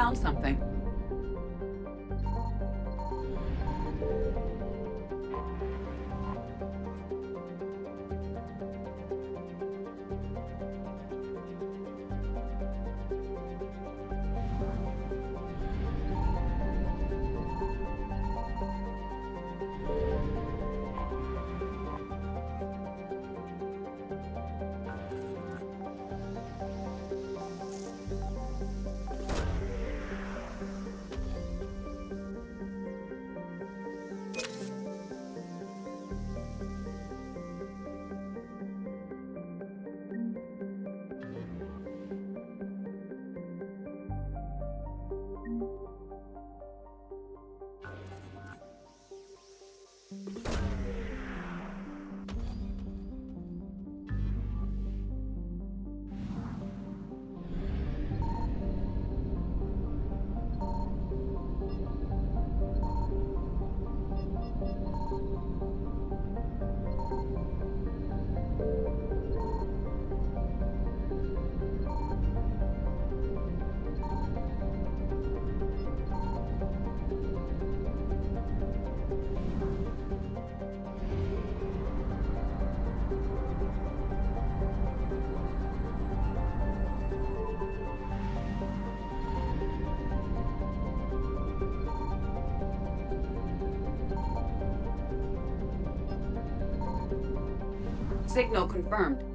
found something. Signal confirmed.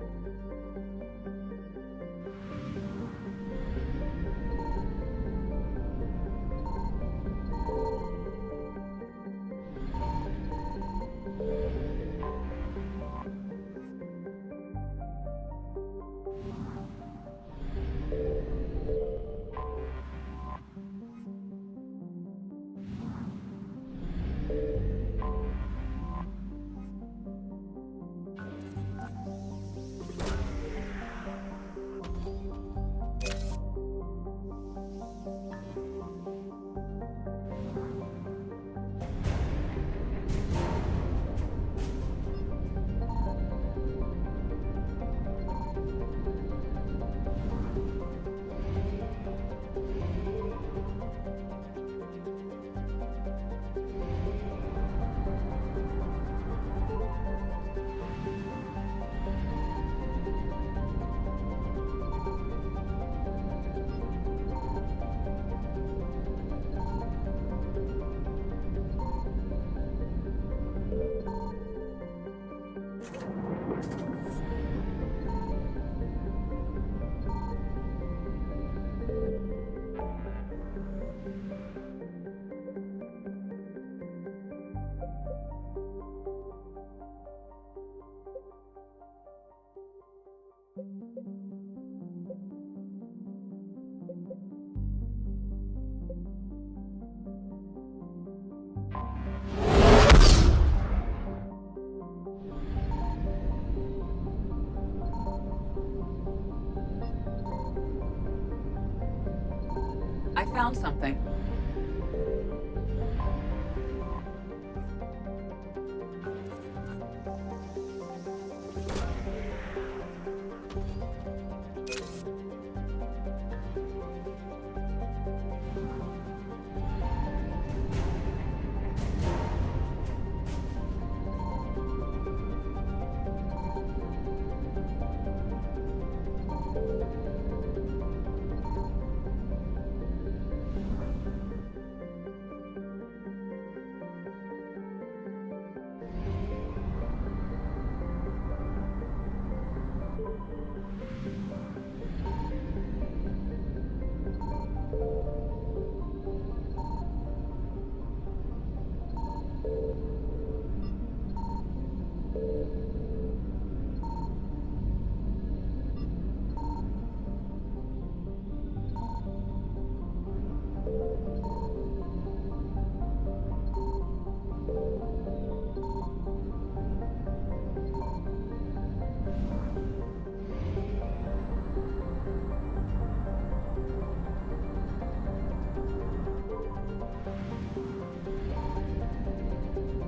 I found something.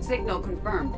Signal confirmed.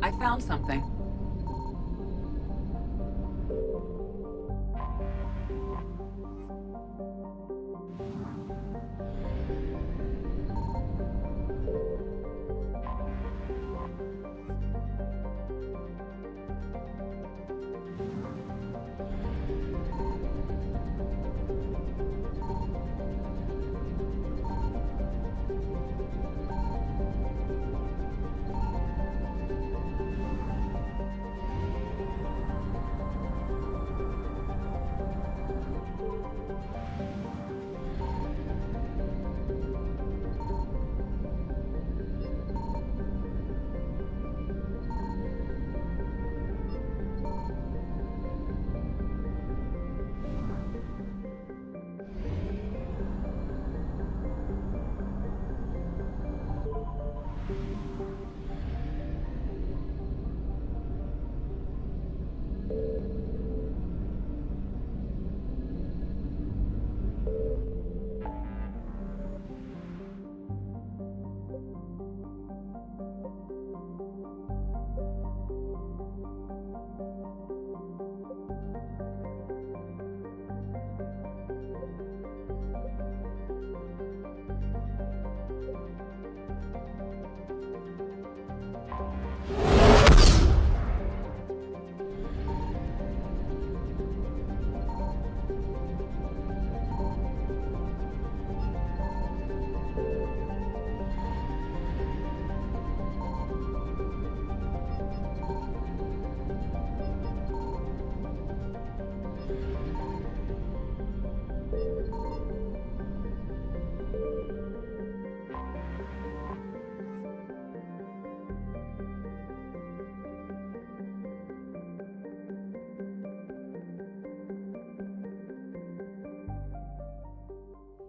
I found something.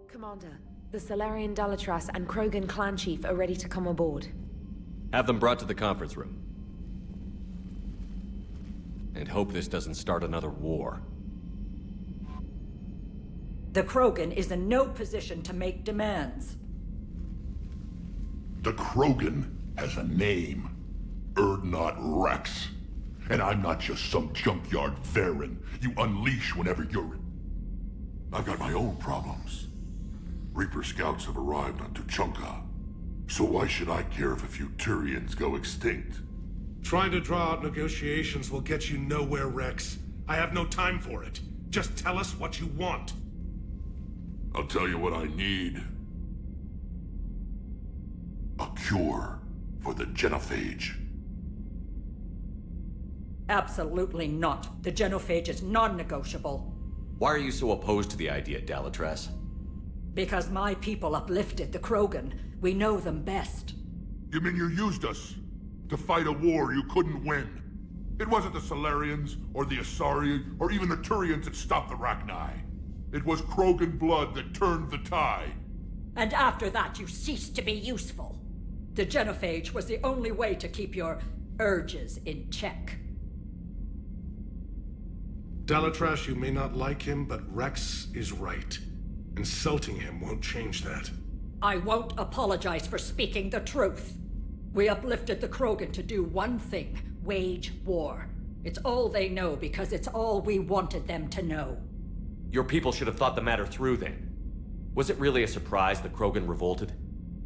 Commander, the Salarian Dalatras and Krogan clan chief are ready to come aboard. Have them brought to the conference room. And hope this doesn't start another war. The Krogan is in no position to make demands. The Krogan has a name. Urdnot Rex. And I'm not just some junkyard Varen you unleash whenever you're... I've got my own problems. Reaper scouts have arrived on Tuchanka. So why should I care if a few Turians go extinct? Trying to draw out negotiations will get you nowhere, Rex. I have no time for it. Just tell us what you want. I'll tell you what I need. A cure for the genophage. Absolutely not. The genophage is non-negotiable. Why are you so opposed to the idea, Dalatras? Because my people uplifted the Krogan. We know them best. You mean you used us to fight a war you couldn't win? It wasn't the Salarians, or the Asari, or even the Turians that stopped the Rachni. It was Krogan blood that turned the tide. And after that, you ceased to be useful. The genophage was the only way to keep your urges in check. Dalatras, you may not like him, but Rex is right. Insulting him won't change that. I won't apologize for speaking the truth. We uplifted the Krogan to do one thing: wage war. It's all they know because it's all we wanted them to know. Your people should have thought the matter through then. Was it really a surprise the Krogan revolted?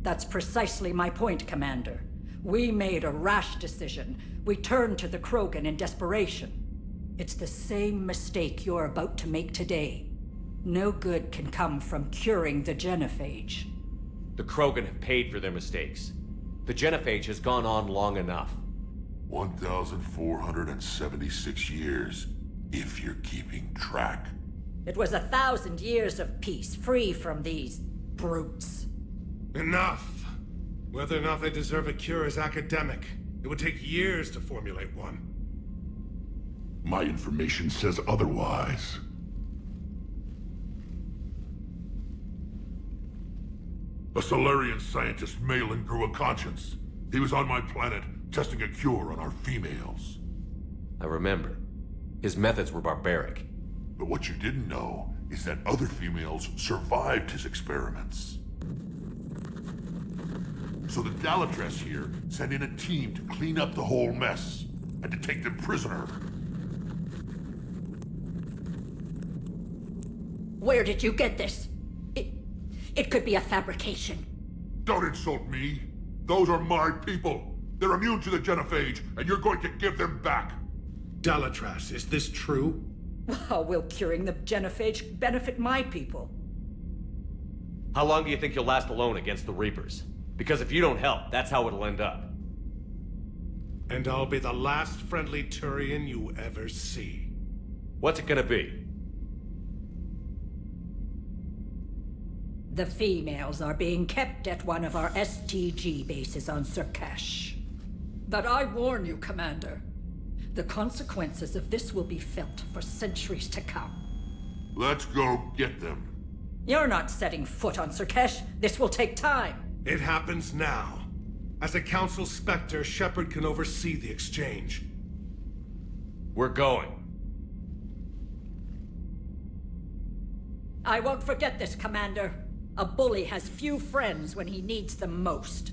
That's precisely my point, Commander. We made a rash decision. We turned to the Krogan in desperation. It's the same mistake you're about to make today. No good can come from curing the genophage. The Krogan have paid for their mistakes. The genophage has gone on long enough. 1,476 years, if you're keeping track. It was 1,000 years of peace, free from these brutes. Enough! Whether or not they deserve a cure is academic. It would take years to formulate one. My information says otherwise. A Salarian scientist, Malin, grew a conscience. He was on my planet, testing a cure on our females. I remember. His methods were barbaric. But what you didn't know is that other females survived his experiments. So the Dalatress here sent in a team to clean up the whole mess and to take them prisoner. Where did you get this? It could be a fabrication. Don't insult me. Those are my people. They're immune to the genophage, and you're going to give them back. Dalatrass, is this true? How will curing the genophage benefit my people? How long do you think you'll last alone against the Reapers? Because if you don't help, that's how it'll end up. And I'll be the last friendly Turian you ever see. What's it gonna be? The females are being kept at one of our STG bases on Surkash. But I warn you, Commander. The consequences of this will be felt for centuries to come. Let's go get them. You're not setting foot on Surkash. This will take time. It happens now. As a Council Spectre, Shepard can oversee the exchange. We're going. I won't forget this, Commander. A bully has few friends when he needs them most.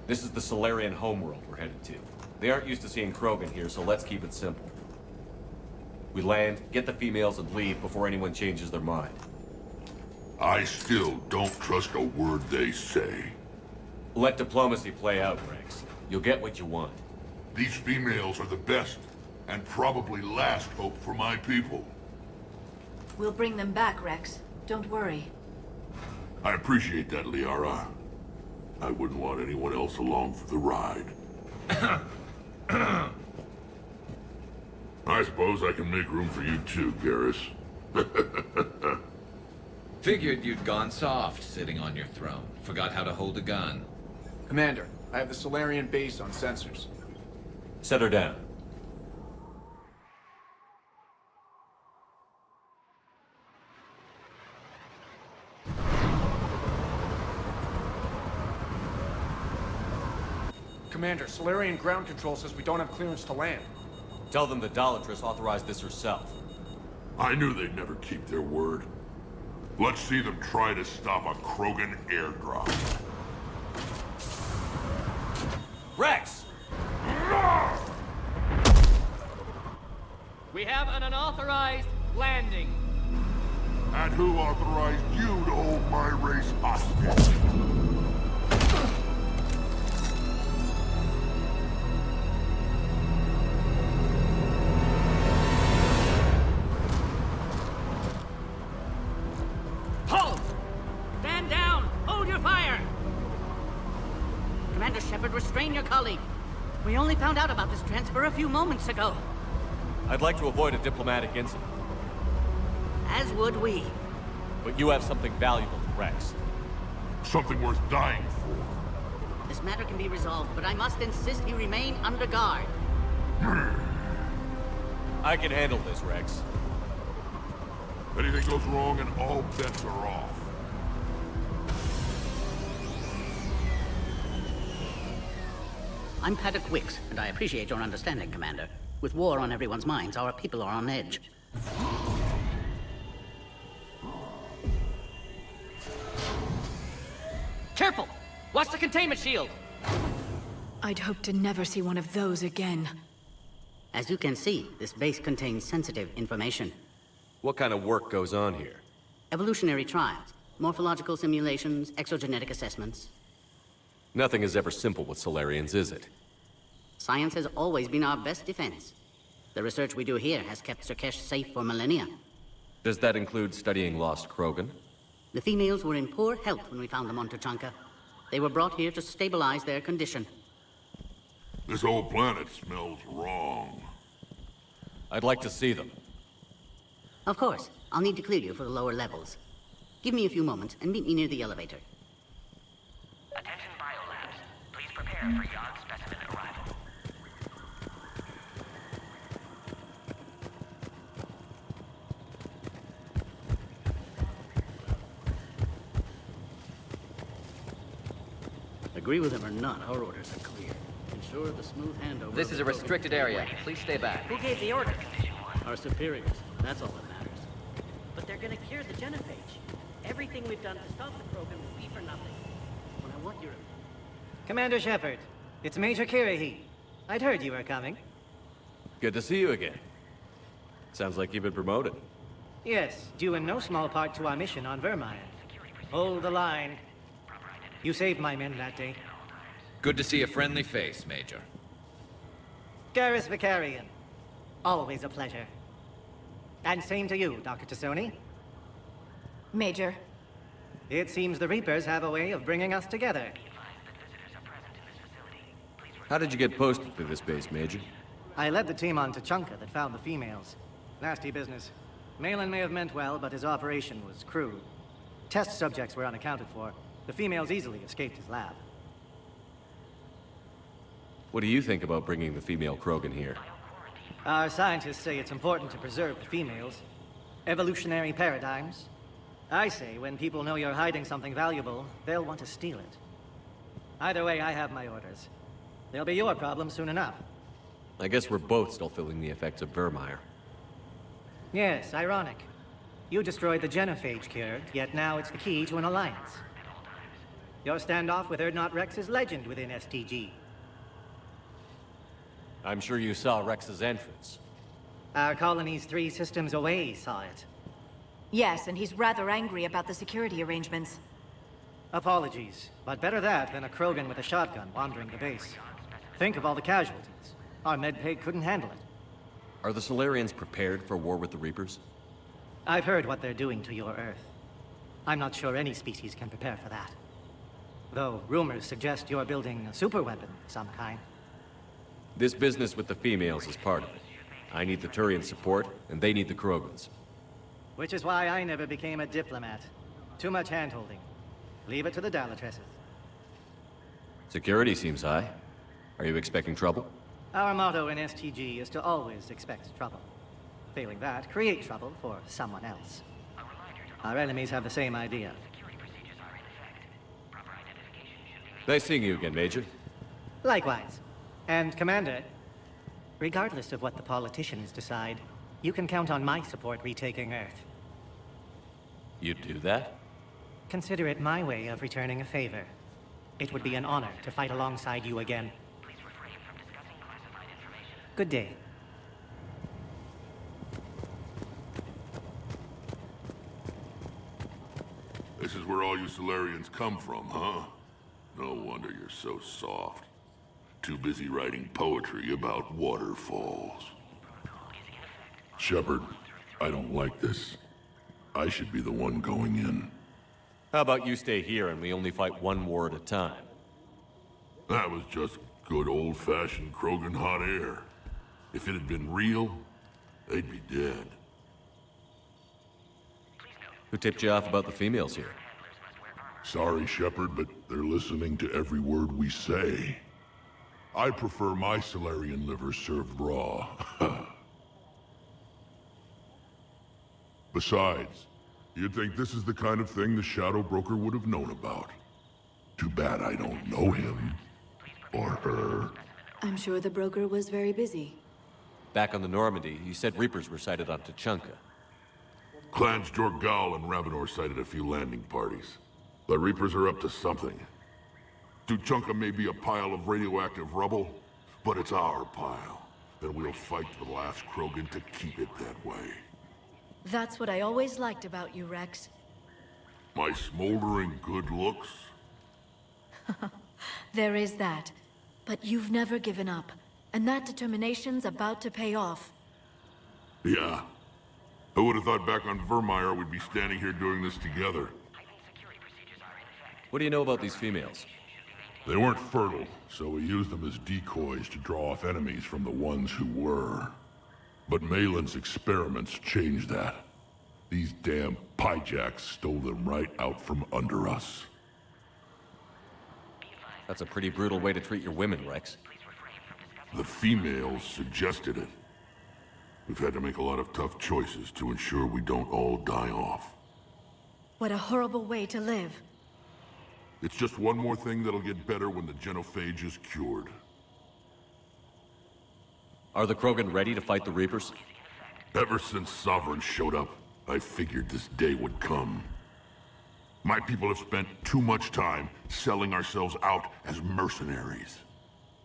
This is the Solarian homeworld we're headed to. They aren't used to seeing Krogan here, so let's keep it simple. We land, get the females, and leave before anyone changes their mind. I still don't trust a word they say. Let diplomacy play out, Rex. You'll get what you want. These females are the best, and probably last hope for my people. We'll bring them back, Rex. Don't worry. I appreciate that, Liara. I wouldn't want anyone else along for the ride. I suppose I can make room for you too, Garrus. Figured you'd gone soft, sitting on your throne. Forgot how to hold a gun. Commander, I have the Solarian base on sensors. Set her down. Commander, Solarian ground control says we don't have clearance to land. Tell them the Dolatress authorized this herself. I knew they'd never keep their word. Let's see them try to stop a Krogan airdrop. Rex! We have an unauthorized landing. And who authorized you to hold my race hostage? Halt! Stand down! Hold your fire! Commander Shepard, restrain your colleague. We only found out about this transfer a few moments ago. I'd like to avoid a diplomatic incident, As would we. but you have something valuable to Rex. Something worth dying for. This matter can be resolved, but I must insist he remain under guard. I can handle this, Rex. Anything goes wrong and all bets are off. I'm Paddock Wicks, and I appreciate your understanding, Commander. With war on everyone's minds, our people are on edge. Careful! Watch the containment shield! I'd hope to never see one of those again. As you can see, this base contains sensitive information. What kind of work goes on here? Evolutionary trials, morphological simulations, exogenetic assessments. Nothing is ever simple with Solarians, is it? Science has always been our best defense. The research we do here has kept Surkesh safe for millennia. Does that include studying lost Krogan? The females were in poor health when we found them on Tuchanka. They were brought here to stabilize their condition. This whole planet smells wrong. I'd like to see them. Of course, I'll need to clear you for the lower levels. Give me a few moments and meet me near the elevator. Attention biolabs. Please prepare for yacht specimen arrival. Agree with him or not, our orders are clear. Ensure the smooth handover. This is a restricted area. Please stay back. Who gave the order? Our superiors. That's all that matters. But they're gonna cure the genophage. Everything we've done to stop the program will be for nothing. When I want your... Commander Shepard, it's Major Kirahi. I'd heard you were coming. Good to see you again. Sounds like you've been promoted. Yes, due in no small part to our mission on Vermire. Hold the line. You saved my men that day. Good to see a friendly face, Major. Garrus Vicarian. Always a pleasure. And same to you, Dr. Tassoni. Major. It seems the Reapers have a way of bringing us together. How did you get posted to this base, Major? I led the team on Tuchanka that found the females. Nasty business. Malin may have meant well, but his operation was crude. Test subjects were unaccounted for. The females easily escaped his lab. What do you think about bringing the female Krogan here? Our scientists say it's important to preserve the females. Evolutionary paradigms. I say when people know you're hiding something valuable, they'll want to steal it. Either way, I have my orders. They'll be your problem soon enough. I guess we're both still feeling the effects of Vermire. Yes, ironic. You destroyed the genophage cure, yet now it's the key to an alliance. Your standoff with Urdnot Rex is legend within STG. I'm sure you saw Rex's entrance. Our colonies 3 systems away saw it. Yes, and he's rather angry about the security arrangements. Apologies, but better that than a Krogan with a shotgun wandering the base. Think of all the casualties. Our medpay couldn't handle it. Are the Solarians prepared for war with the Reapers? I've heard what they're doing to your Earth. I'm not sure any species can prepare for that. Though rumors suggest you're building a superweapon of some kind. This business with the females is part of it. I need the Turian support, and they need the Krogans. Which is why I never became a diplomat. Too much hand-holding. Leave it to the Dalatresses. Security seems high. Are you expecting trouble? Our motto in STG is to always expect trouble. Failing that, create trouble for someone else. Our enemies have the same idea. Nice seeing you again, Major. Likewise. And Commander, regardless of what the politicians decide, you can count on my support retaking Earth. You'd do that? Consider it my way of returning a favor. It would be an honor to fight alongside you again. Good day. This is where all you Solarians come from, huh? No wonder you're so soft. Too busy writing poetry about waterfalls. Shepard, I don't like this. I should be the one going in. How about you stay here and we only fight one war at a time? That was just good old-fashioned Krogan hot air. If it had been real, they'd be dead. Who tipped you off about the females here? Sorry, Shepard, but they're listening to every word we say. I prefer my Solarian liver served raw. Besides, you'd think this is the kind of thing the Shadow Broker would have known about. Too bad I don't know him. Or her. I'm sure the broker was very busy. Back on the Normandy, you said Reapers were sighted on Tuchanka. Clans Jorgal and Ravenor sighted a few landing parties. The Reapers are up to something. Tuchanka may be a pile of radioactive rubble, but it's our pile. And we'll fight to the last Krogan to keep it that way. That's what I always liked about you, Rex. My smoldering good looks? There is that. But you've never given up. And that determination's about to pay off. Yeah. Who would have thought back on Vermeer we'd be standing here doing this together? What do you know about these females? They weren't fertile, so we used them as decoys to draw off enemies from the ones who were. But Malin's experiments changed that. These damn pyjacks stole them right out from under us. That's a pretty brutal way to treat your women, Rex. The females suggested it. We've had to make a lot of tough choices to ensure we don't all die off. What a horrible way to live. It's just one more thing that'll get better when the genophage is cured. Are the Krogan ready to fight the Reapers? Ever since Sovereign showed up, I figured this day would come. My people have spent too much time selling ourselves out as mercenaries.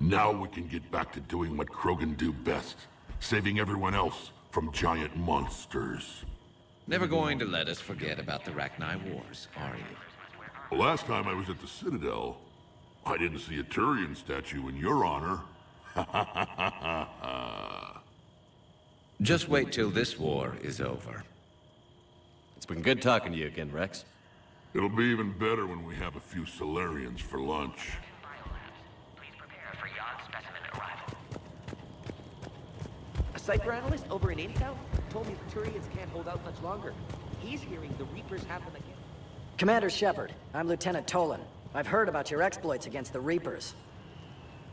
Now we can get back to doing what Krogan do best, saving everyone else from giant monsters. Never going to let us forget about the Rachni Wars, are you? The last time I was at the Citadel, I didn't see a Turian statue in your honor. Just wait till this war is over. It's been good talking to you again, Rex. It'll be even better when we have a few Solarians for lunch. A Cypher analyst over in Intel told me the Turians can't hold out much longer. He's hearing the Reapers happen again. Commander Shepard, I'm Lieutenant Tolan. I've heard about your exploits against the Reapers.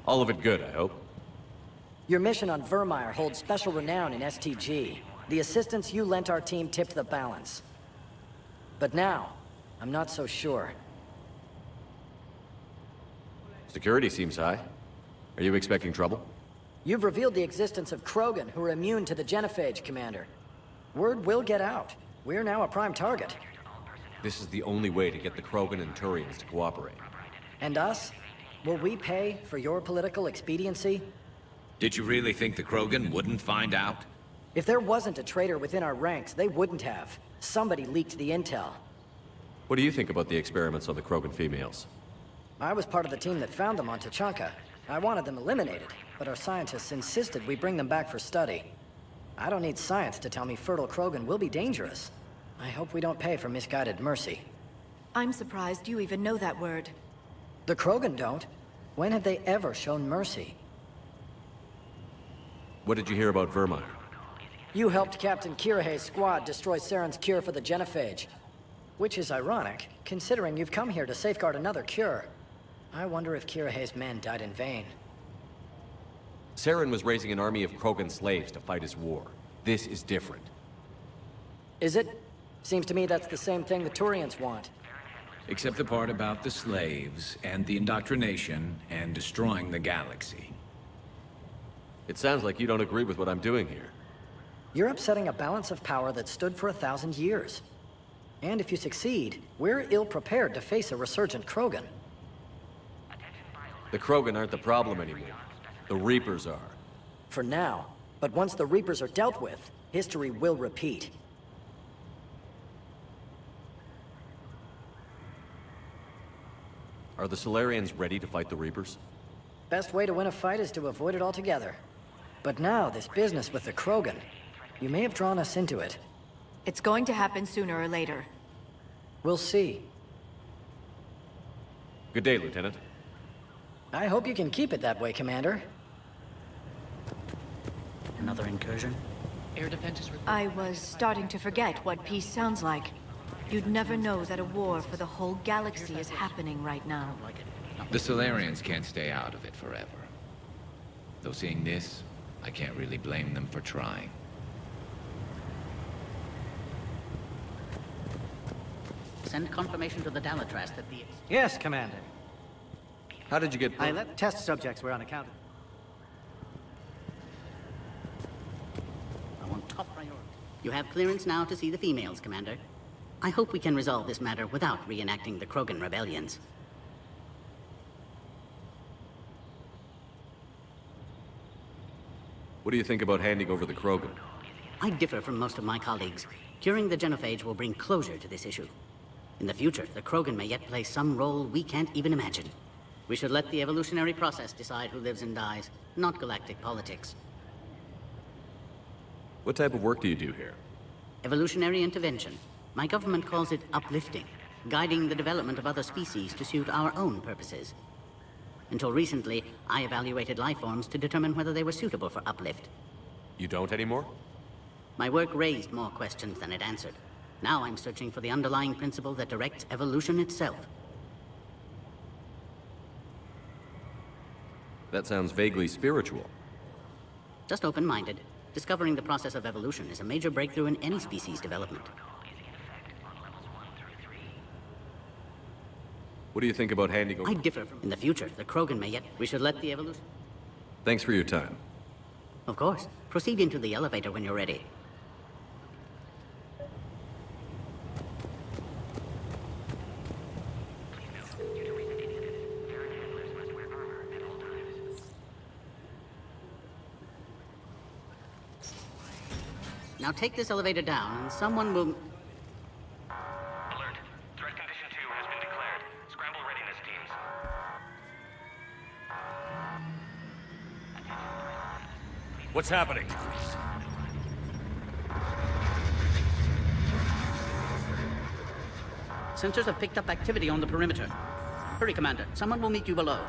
All of it good, I hope. Your mission on Vermeer holds special renown in STG. The assistance you lent our team tipped the balance. But now, I'm not so sure. Security seems high. Are you expecting trouble? You've revealed the existence of Krogan who are immune to the genophage, Commander. Word will get out. We're now a prime target. This is the only way to get the Krogan and Turians to cooperate. And us? Will we pay for your political expediency? Did you really think the Krogan wouldn't find out? If there wasn't a traitor within our ranks, they wouldn't have. Somebody leaked the intel. What do you think about the experiments on the Krogan females? I was part of the team that found them on Tachanka. I wanted them eliminated, but our scientists insisted we bring them back for study. I don't need science to tell me fertile Krogan will be dangerous. I hope we don't pay for misguided mercy. I'm surprised you even know that word. The Krogan don't. When have they ever shown mercy? What did you hear about Vermeer? You helped Captain Kirahe's squad destroy Saren's cure for the genophage. Which is ironic, considering you've come here to safeguard another cure. I wonder if Kirahe's men died in vain. Saren was raising an army of Krogan slaves to fight his war. This is different. Is it? Seems to me that's the same thing the Turians want. Except the part about the slaves, and the indoctrination, and destroying the galaxy. It sounds like you don't agree with what I'm doing here. You're upsetting a balance of power that stood for 1,000 years. And if you succeed, we're ill-prepared to face a resurgent Krogan. The Krogan aren't the problem anymore. The Reapers are. For now. But once the Reapers are dealt with, history will repeat. Are the Solarians ready to fight the Reapers? Best way to win a fight is to avoid it altogether. But now, this business with the Krogan, you may have drawn us into it. It's going to happen sooner or later. We'll see. Good day, Lieutenant. I hope you can keep it that way, Commander. Another incursion? Air defense is reported. I was starting to forget what peace sounds like. You'd never know that a war for the whole galaxy is happening right now. The Solarians can't stay out of it forever. Though seeing this, I can't really blame them for trying. Send confirmation to the Dalatras that the... Yes, Commander. How did you get... I let test subjects were unaccounted. I want top priority. You have clearance now to see the females, Commander. I hope we can resolve this matter without reenacting the Krogan rebellions. What do you think about handing over the Krogan? I differ from most of my colleagues. Curing the genophage will bring closure to this issue. In the future, the Krogan may yet play some role we can't even imagine. We should let the evolutionary process decide who lives and dies, not galactic politics. What type of work do you do here? Evolutionary intervention. My government calls it uplifting, guiding the development of other species to suit our own purposes. Until recently, I evaluated life forms to determine whether they were suitable for uplift. You don't anymore? My work raised more questions than it answered. Now I'm searching for the underlying principle that directs evolution itself. That sounds vaguely spiritual. Just open-minded. Discovering the process of evolution is a major breakthrough in any species development. What do you think about handing over... I differ from... In the future, the Krogan may yet... We should let the evolution... Thanks for your time. Of course. Proceed into the elevator when you're ready. Now take this elevator down, and someone will... Alert. Threat condition 2 has been declared. Scramble readiness teams. What's happening? Sensors have picked up activity on the perimeter. Hurry, Commander. Someone will meet you below.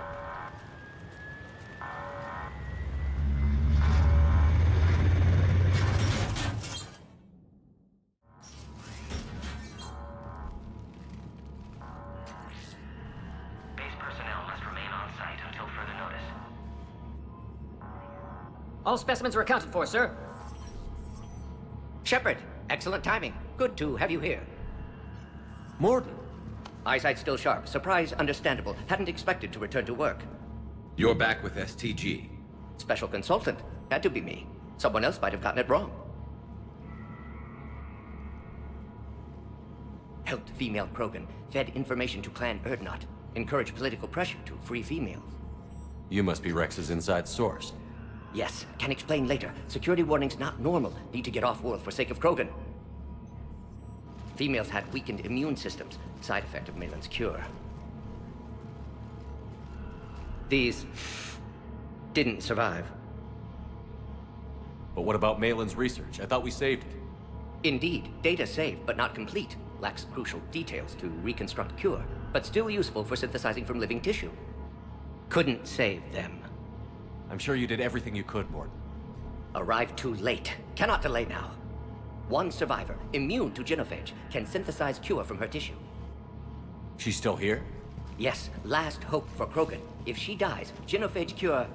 All specimens are accounted for, sir. Shepard, excellent timing. Good to have you here. Morden. Eyesight still sharp. Surprise understandable. Hadn't expected to return to work. You're back with STG. Special consultant. Had to be me. Someone else might have gotten it wrong. Helped female Krogan. Fed information to Clan Urdnot. Encouraged political pressure to free females. You must be Rex's inside source. Yes, can explain later. Security warnings not normal. Need to get off-world for sake of Krogan. Females had weakened immune systems. Side effect of Malin's cure. These didn't survive. But what about Malin's research? I thought we saved it. Indeed, data saved, but not complete. Lacks crucial details to reconstruct cure, but still useful for synthesizing from living tissue. Couldn't save them. I'm sure you did everything you could, Mort. Arrived too late. Cannot delay now. One survivor, immune to genophage, can synthesize cure from her tissue. She's still here? Yes, last hope for Krogan. If she dies, genophage cure...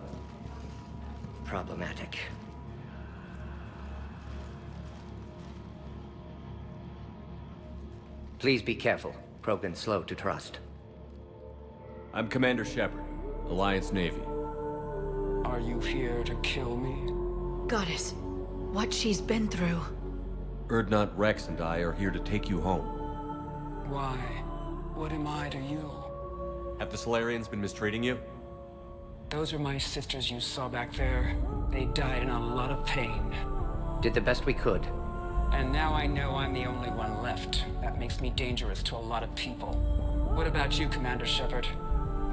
problematic. Please be careful. Krogan's slow to trust. I'm Commander Shepard, Alliance Navy. Are you here to kill me? Goddess, what she's been through. Urdnot, Rex, and I are here to take you home. Why? What am I to you? Have the Solarians been mistreating you? Those are my sisters you saw back there. They died in a lot of pain. Did the best we could. And now I know I'm the only one left. That makes me dangerous to a lot of people. What about you, Commander Shepard?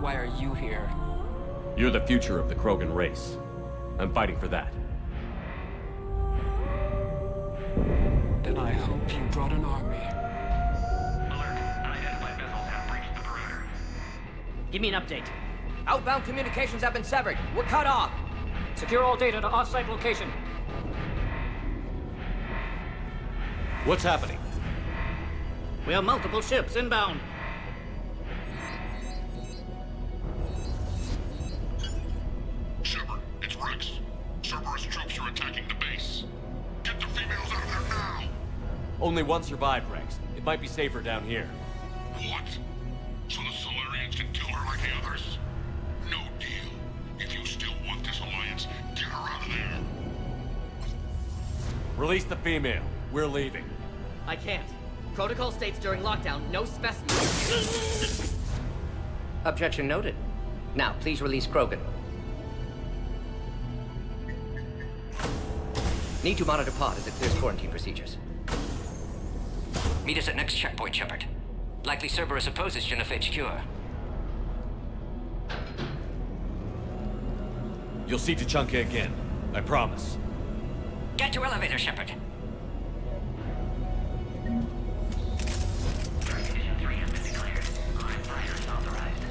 Why are you here? You're the future of the Krogan race. I'm fighting for that. Then I hope you brought an army. Unidentified missiles have breached the perimeter. Give me an update. Outbound communications have been severed. We're cut off. Secure all data to off-site location. What's happening? We have multiple ships inbound. Shepard, it's Rex. Cerberus troops are attacking the base. Get the females out of there now! Only one survived, Rex. It might be safer down here. What? So the Solarians can kill her like the others? No deal. If you still want this alliance, get her out of there. Release the female. We're leaving. I can't. Protocol states during lockdown, no specimens. Objection noted. Now, please release Krogan. Need to monitor pod as it clears quarantine procedures. Meet us at next checkpoint, Shepard. Likely Cerberus opposes genophage cure. You'll see Tuchanka again. I promise. Get to elevator, Shepard. Condition 3 has been declared. Climb riders authorized.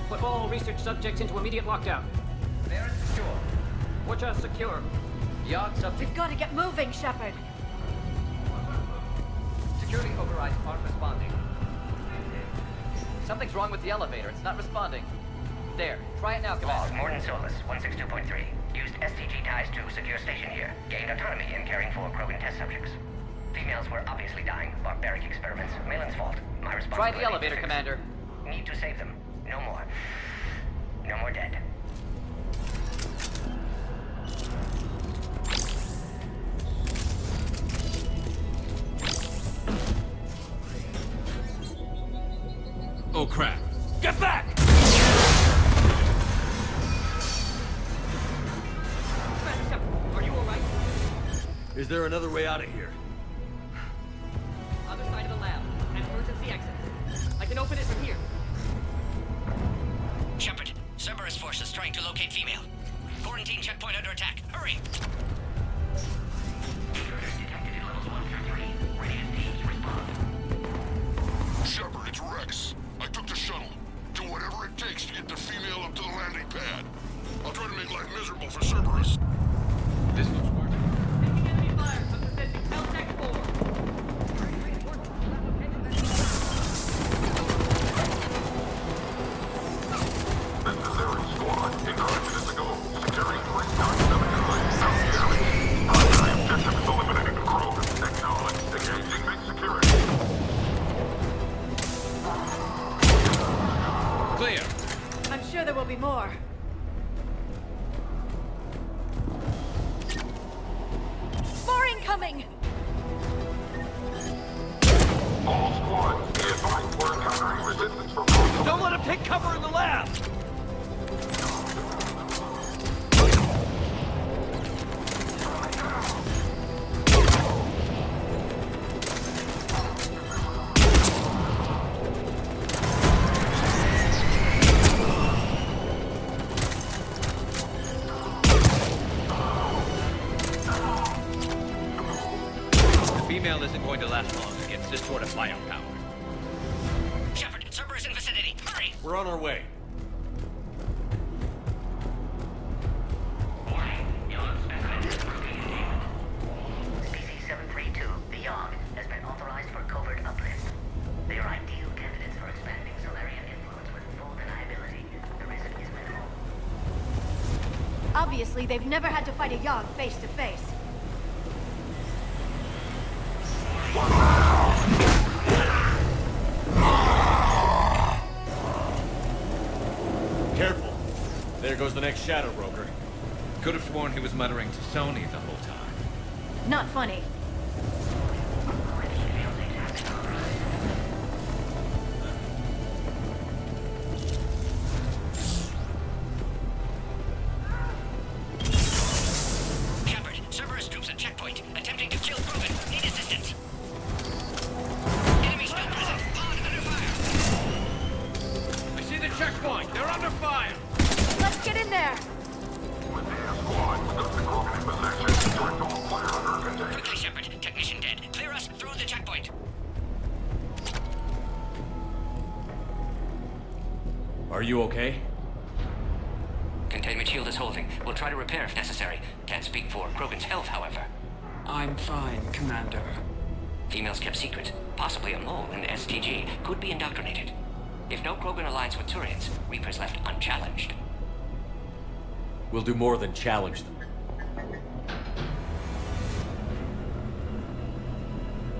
Put all research subjects into immediate lockdown. They're secure. Which are secure. Yard subject. We've got to get moving, Shepard. Security overrides aren't responding. Something's wrong with the elevator. It's not responding. There. Try it now, Commander. Mourns Solus, 162.3. Used STG ties to secure station here. Gained autonomy in caring for Krogan test subjects. Females were obviously dying. Barbaric experiments. Malin's fault. My responsibility. Try the elevator, Commander. Need to save them. No more. No more dead. Oh crap. Get back! Are you alright? Is there another way out of here? Other side of the lab. An emergency exit. I can open it from here. Shepard, Cerberus forces trying to locate female. Quarantine checkpoint under attack. Hurry! Intruders detected in levels 1 through 3. Radiant teams respond. Shepard, it's Rex. I took the shuttle. Do whatever it takes to get the female up to the landing pad. I'll try to make life miserable for Cerberus. This looks working. Taking enemy fire. Up to sending Caltech 4. This is Ares Squad. In 5 minutes ago, securing 3.79 South Gary. Primary objective is eliminating the Krogan. Acknowledge. Engaging big security. Clear. I'm sure there will be more. More incoming! All squads, be advised we're encountering We're on our way. Species 732, the Yogg, has been authorized for covert uplift. They are ideal candidates for expanding Solarian influence with full deniability. The risk is minimal. Obviously, they've never had to fight a Yogg face to face. Careful. There goes the next shadow broker. Could have sworn he was muttering to Sony the whole time. Not funny. Shepard, Cerberus troops at checkpoint, attempting to kill Krogan. Need assistance. Enemy still present. Pod under fire. I see the checkpoint. They're under fire. Let's get in there! Quickly, Shepard. Technician dead. Clear us through the checkpoint. Are you okay? Containment shield is holding. We'll try to repair if necessary. Can't speak for Krogan's health, however. I'm fine, Commander. Females kept secret. Possibly a mole in STG. Could be indoctrinated. If no Krogan aligns with Turians, Reapers left unchallenged. We'll do more than challenge them.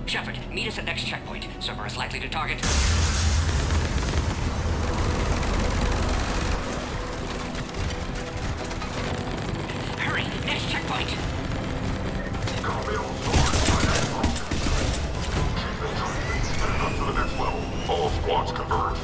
Shepard, meet us at next checkpoint. Cerberus likely to target. Hurry, next checkpoint. Up to the next level. All squads converge.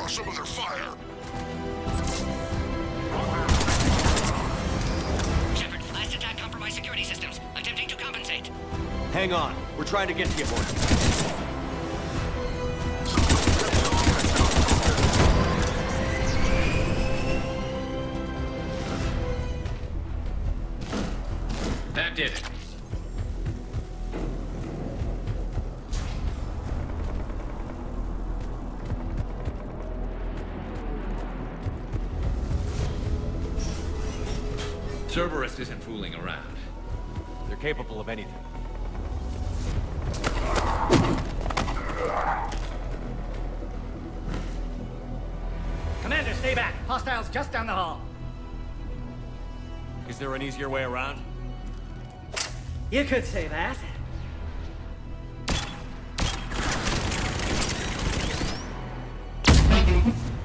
Some of their fire. Shepard, last attack compromised security systems. Attempting to compensate. Hang on. We're trying to get to you, Mourns. That did it. Cerberus isn't fooling around. They're capable of anything. Commander, stay back. Hostiles just down the hall. Is there an easier way around? You could say that.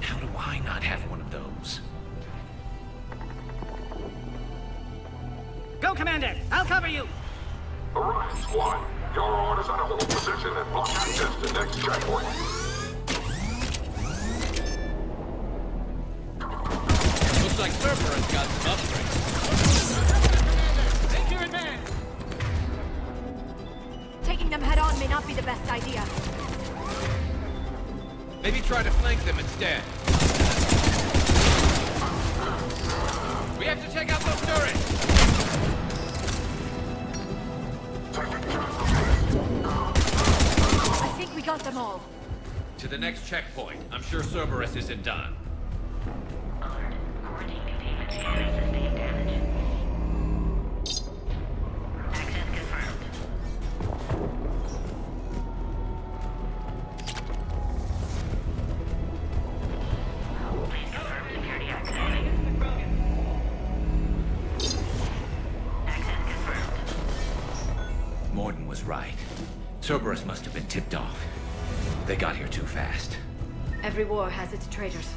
How do I not have one of those? Go, Commander! I'll cover you! Orion Squad, your orders on a hold position and block access to next checkpoint. Looks like Cerberus got some upgrades. Take your advance! Taking them head on may not be the best idea. Maybe try to flank them instead. We have to take out those turrets! I think we got them all. To the next checkpoint. I'm sure Cerberus isn't done. Alert. Quarantine containment scanner sustained damage. Access confirmed. Please confirm security access. Access confirmed. Morden was right. Cerberus must have been tipped off. They got here too fast. Every war has its traitors.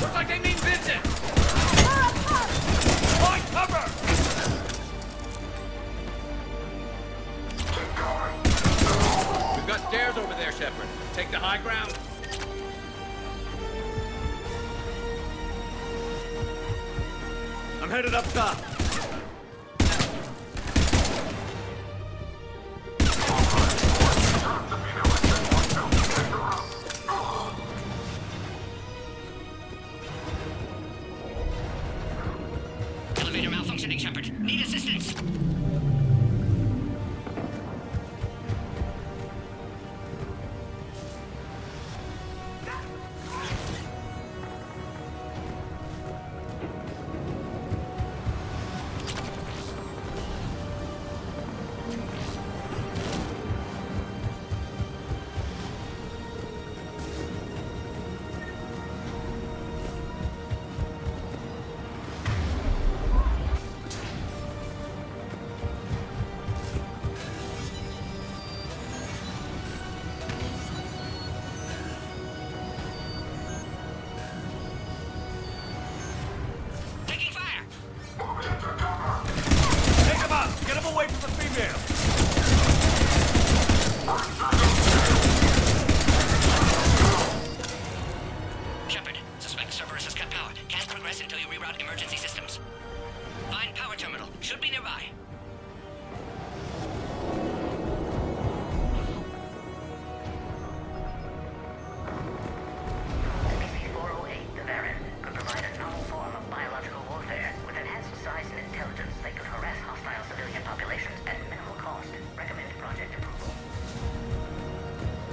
Looks like they mean business! Point cover! We've got stairs over there, Shepard. Take the high ground. headed up top. Elevator malfunctioning, Shepard. Need assistance.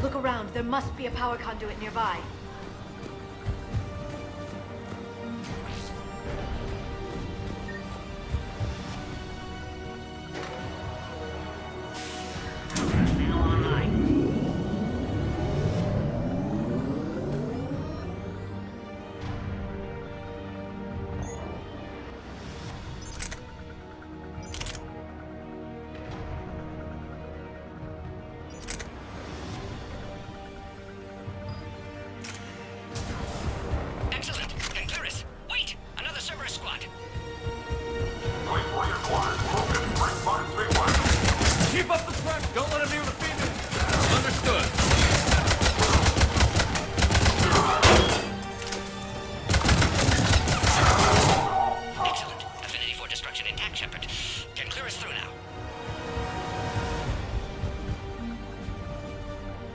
Look around. There must be a power conduit nearby.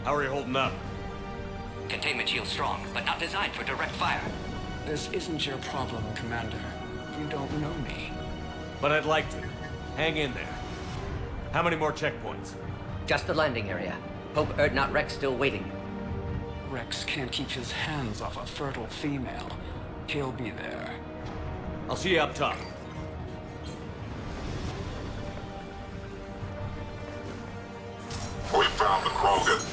How are you holding up? Containment shield strong, but not designed for direct fire. This isn't your problem, Commander. You don't know me. But I'd like to. Hang in there. How many more checkpoints? Just the landing area. Hope Erdnot Rex still waiting. Rex can't keep his hands off a fertile female. He'll be there. I'll see you up top. We found the Krogan.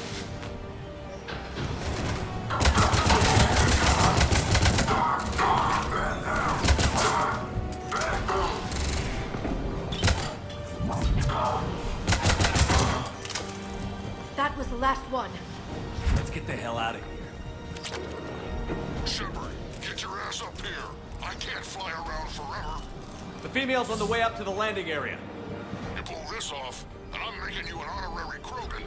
That was the last one. Let's get the hell out of here. Shepard, get your ass up here. I can't fly around forever. The female's on the way up to the landing area. You pull this off, and I'm making you an honorary Krogan.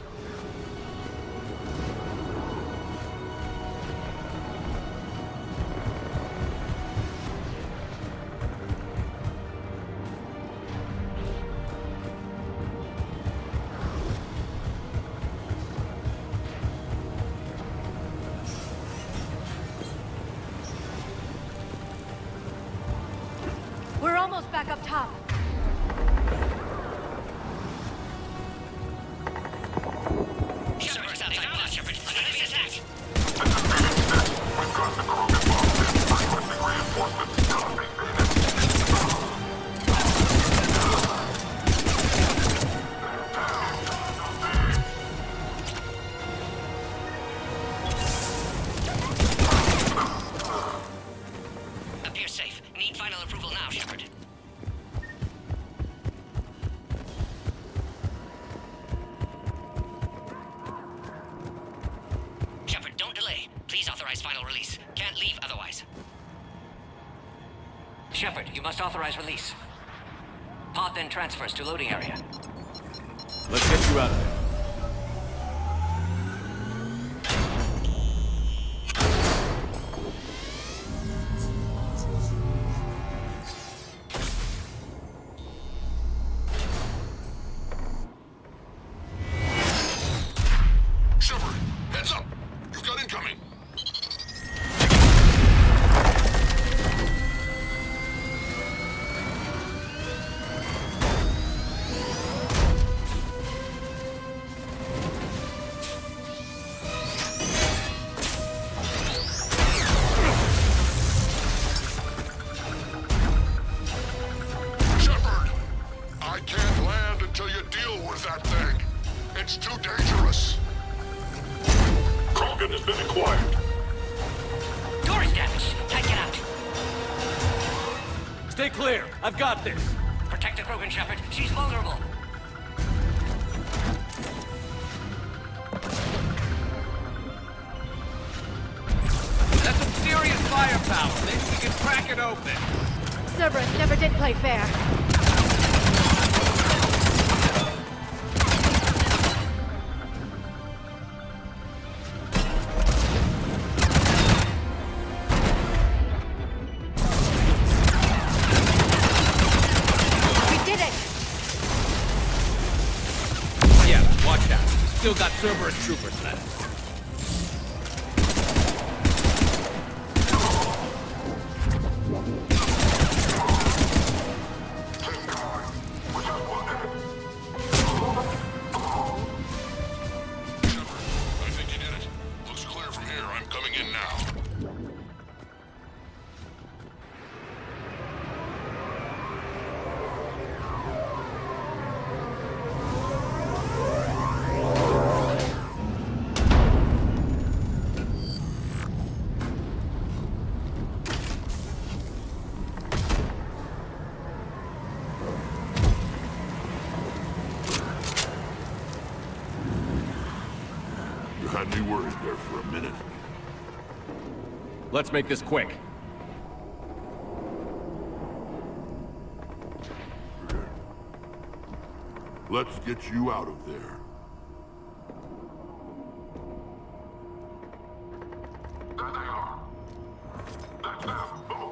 We're almost back up top. Cerberus outside Palit, Shepard. Enemy attack. We've got the Krogan bombs in. Requesting reinforcements. Appears safe. Need final approval now, Shepard. Shepard, don't delay. Please authorize final release. Can't leave otherwise. Shepard, you must authorize release. Pod then transfers to loading area. Let's get you out of there. Stay clear. I've got this. Protect the Krogan, Shepard. She's vulnerable. That's some serious firepower. Maybe we can crack it open. Cerberus never did play fair. Still got Cerberus troopers left. I think you did it. Looks clear from here. I'm coming in now. Had me worried there for a minute. Let's make this quick. Let's get you out of there. There they are. That's them.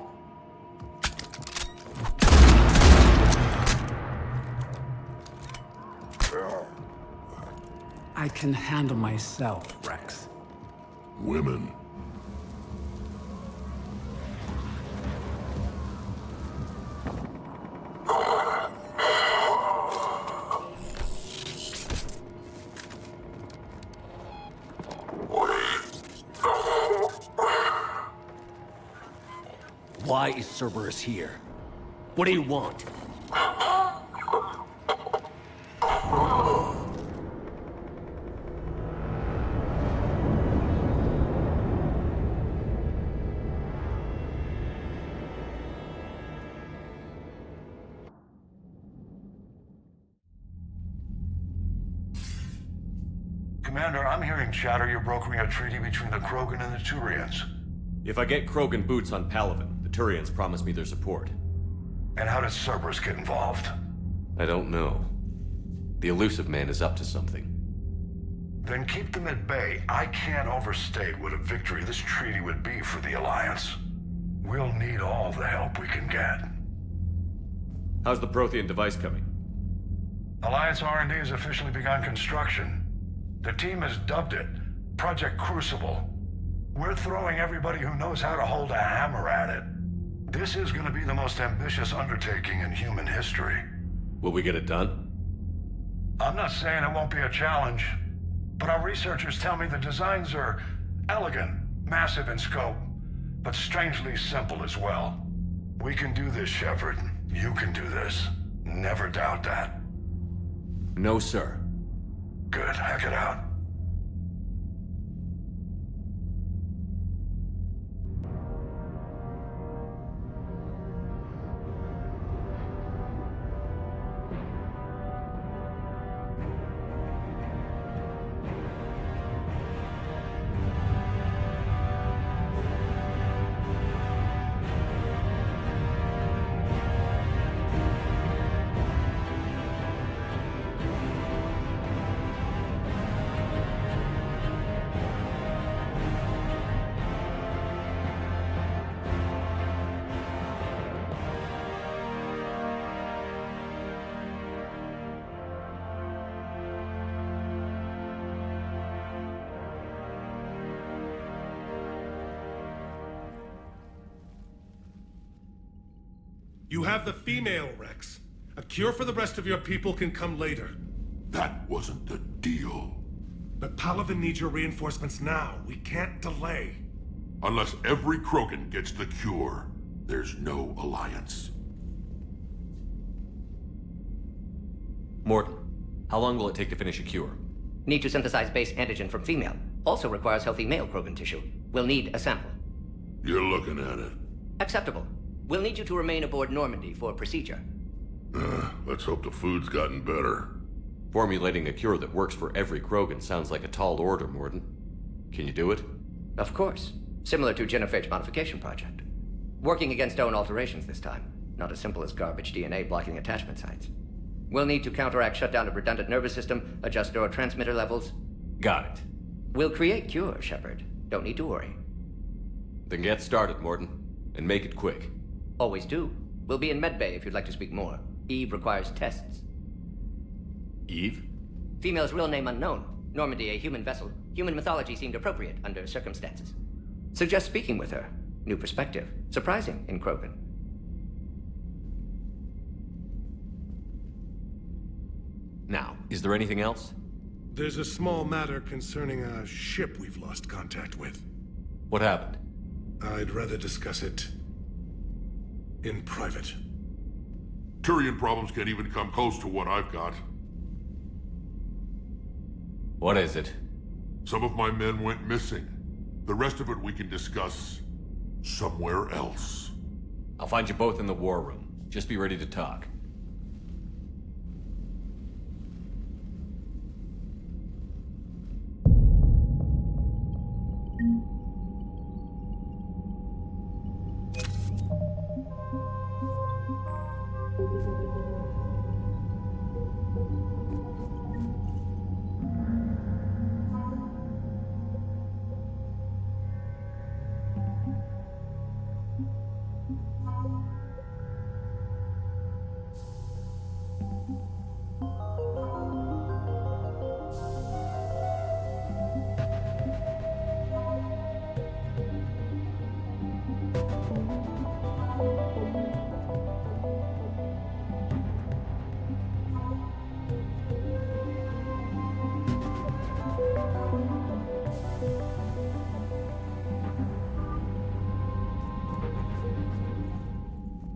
I can handle myself, Rex. Women. Why is Cerberus here? What do you want? Commander, I'm hearing chatter you're brokering a treaty between the Krogan and the Turians. If I get Krogan boots on Palaven, the Turians promise me their support. And how does Cerberus get involved? I don't know. The elusive man is up to something. Then keep them at bay. I can't overstate what a victory this treaty would be for the Alliance. We'll need all the help we can get. How's the Prothean device coming? Alliance R&D has officially begun construction. The team has dubbed it Project Crucible. We're throwing everybody who knows how to hold a hammer at it. This is going to be the most ambitious undertaking in human history. Will we get it done? I'm not saying it won't be a challenge, but our researchers tell me the designs are elegant, massive in scope, but strangely simple as well. We can do this, Shepard. You can do this. Never doubt that. No, sir. Good. Hack it out. You have the female, Rex. A cure for the rest of your people can come later. That wasn't the deal. But Palaven needs your reinforcements now. We can't delay. Unless every Krogan gets the cure, there's no alliance. Morton, how long will it take to finish a cure? Need to synthesize base antigen from female. Also requires healthy male Krogan tissue. We'll need a sample. You're looking at it. Acceptable. We'll need you to remain aboard Normandy for procedure. Let's hope the food's gotten better. Formulating a cure that works for every Krogan sounds like a tall order, Morden. Can you do it? Of course. Similar to Genophage Modification Project. Working against own alterations this time. Not as simple as garbage DNA blocking attachment sites. We'll need to counteract shutdown of redundant nervous system, adjust neurotransmitter levels. Got it. We'll create cure, Shepard. Don't need to worry. Then get started, Morden. And make it quick. Always do. We'll be in medbay if you'd like to speak more. Eve requires tests. Eve? Female's real name unknown. Normandy, a human vessel. Human mythology seemed appropriate under circumstances. Suggest speaking with her. New perspective. Surprising in Krogan. Now, is there anything else? There's a small matter concerning a ship we've lost contact with. What happened? I'd rather discuss it in private. Turian problems can't even come close to what I've got. What is it? Some of my men went missing. The rest of it we can discuss somewhere else. I'll find you both in the war room. Just be ready to talk.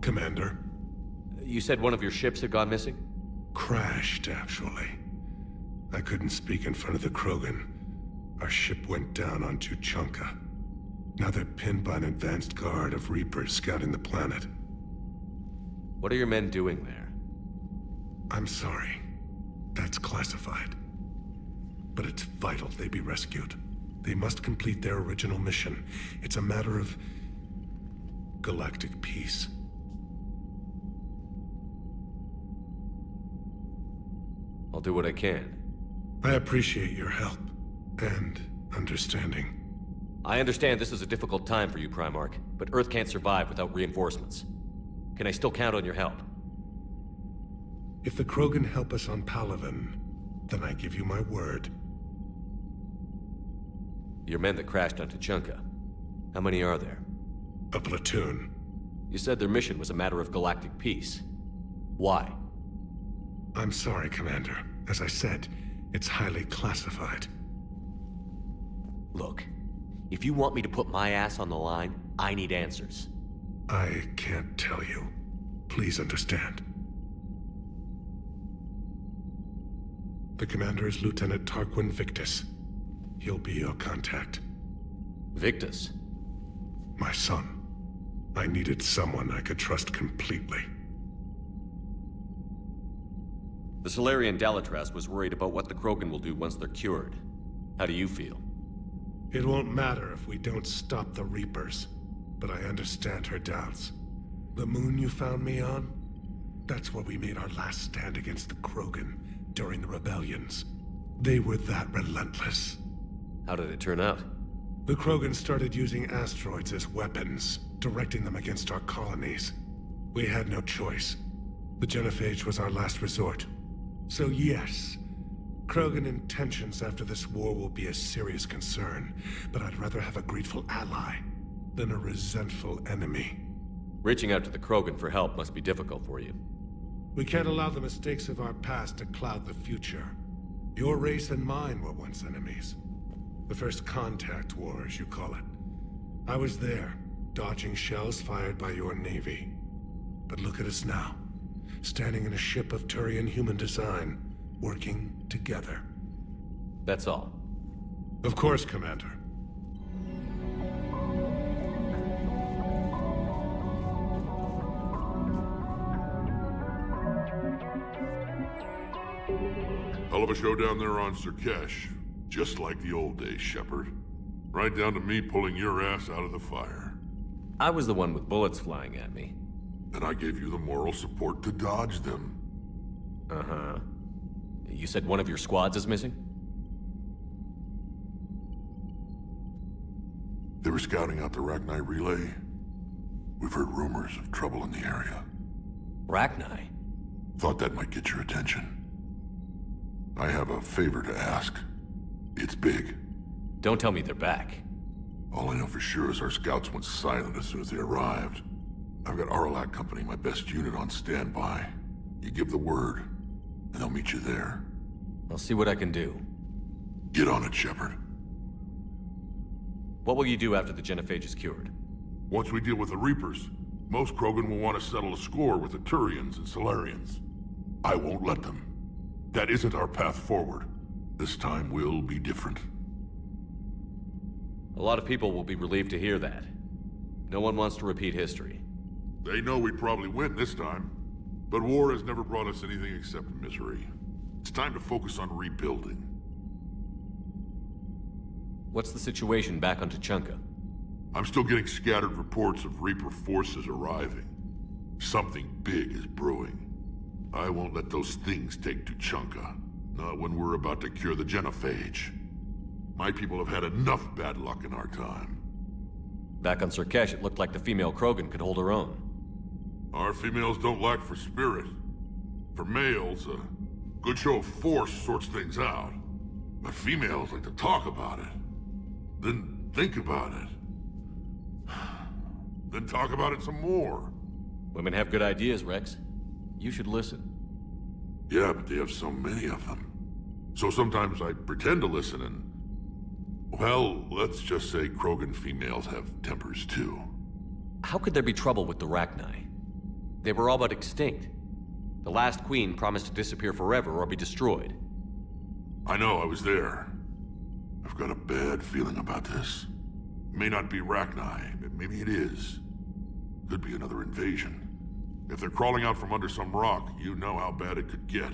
Commander. You said one of your ships had gone missing? Crashed, actually. I couldn't speak in front of the Krogan. Our ship went down on Tuchanka. Now they're pinned by an advanced guard of Reapers scouting the planet. What are your men doing there? I'm sorry. That's classified. But it's vital they be rescued. They must complete their original mission. It's a matter of galactic peace. I'll do what I can. I appreciate your help and understanding. I understand this is a difficult time for you, Primarch, but Earth can't survive without reinforcements. Can I still count on your help? If the Krogan help us on Palaven, then I give you my word. Your men that crashed on Tuchanka. How many are there? A platoon. You said their mission was a matter of galactic peace. Why? I'm sorry, Commander. As I said, it's highly classified. Look, if you want me to put my ass on the line, I need answers. I can't tell you. Please understand. The commander is Lieutenant Tarquin Victus. He'll be your contact. Victus? My son. I needed someone I could trust completely. The Salarian Dalitras was worried about what the Krogan will do once they're cured. How do you feel? It won't matter if we don't stop the Reapers, but I understand her doubts. The moon you found me on? That's where we made our last stand against the Krogan during the rebellions. They were that relentless. How did it turn out? The Krogan started using asteroids as weapons, directing them against our colonies. We had no choice. The Genophage was our last resort. So yes, Krogan intentions after this war will be a serious concern, but I'd rather have a grateful ally than a resentful enemy. Reaching out to the Krogan for help must be difficult for you. We can't allow the mistakes of our past to cloud the future. Your race and mine were once enemies. The first contact war, as you call it. I was there, dodging shells fired by your navy. But look at us now. Standing in a ship of Turian human design, working together. That's all. Of course, Commander. Hell of a show down there on Surkesh. Just like the old days, Shepard. Right down to me pulling your ass out of the fire. I was the one with bullets flying at me. And I gave you the moral support to dodge them. Uh-huh. You said one of your squads is missing? They were scouting out the Rachni relay. We've heard rumors of trouble in the area. Rachni? Thought that might get your attention. I have a favor to ask. It's big. Don't tell me they're back. All I know for sure is our scouts went silent as soon as they arrived. I've got ALOT Company, my best unit, on standby. You give the word, and they'll meet you there. I'll see what I can do. Get on it, Shepard. What will you do after the genophage is cured? Once we deal with the Reapers, most Krogan will want to settle a score with the Turians and Solarians. I won't let them. That isn't our path forward. This time will be different. A lot of people will be relieved to hear that. No one wants to repeat history. They know we'd probably win this time. But war has never brought us anything except misery. It's time to focus on rebuilding. What's the situation back on Tuchanka? I'm still getting scattered reports of Reaper forces arriving. Something big is brewing. I won't let those things take Tuchanka. Not when we're about to cure the genophage. My people have had enough bad luck in our time. Back on Surkesh, it looked like the female Krogan could hold her own. Our females don't lack for spirit. For males, a good show of force sorts things out. But females like to talk about it. Then think about it. Then talk about it some more. Women have good ideas, Rex. You should listen. Yeah, but they have so many of them. So sometimes I pretend to listen and... Well, let's just say Krogan females have tempers too. How could there be trouble with the Rachni? They were all but extinct. The last queen promised to disappear forever or be destroyed. I know, I was there. I've got a bad feeling about this. It may not be Rachni, but maybe it is. Could be another invasion. If they're crawling out from under some rock, you know how bad it could get.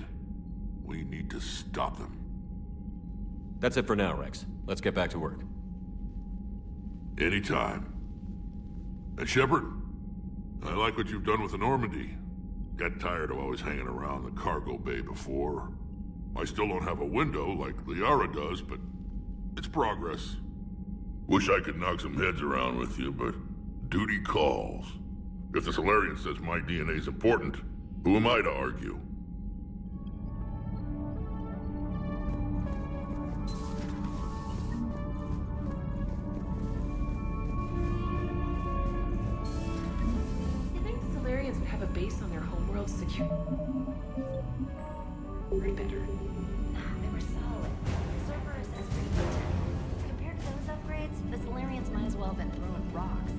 We need to stop them. That's it for now, Rex. Let's get back to work. Anytime. And Shepard, I like what you've done with the Normandy. Got tired of always hanging around the cargo bay before. I still don't have a window like Liara does, but it's progress. Wish I could knock some heads around with you, but duty calls. If the Solarian says my DNA's important, who am I to argue? You think Solarians would have a base on their homeworld secure? Better. They were solid. Cerberus has rebuilt. Compared to those upgrades, the Solarians might as well have been throwing rocks.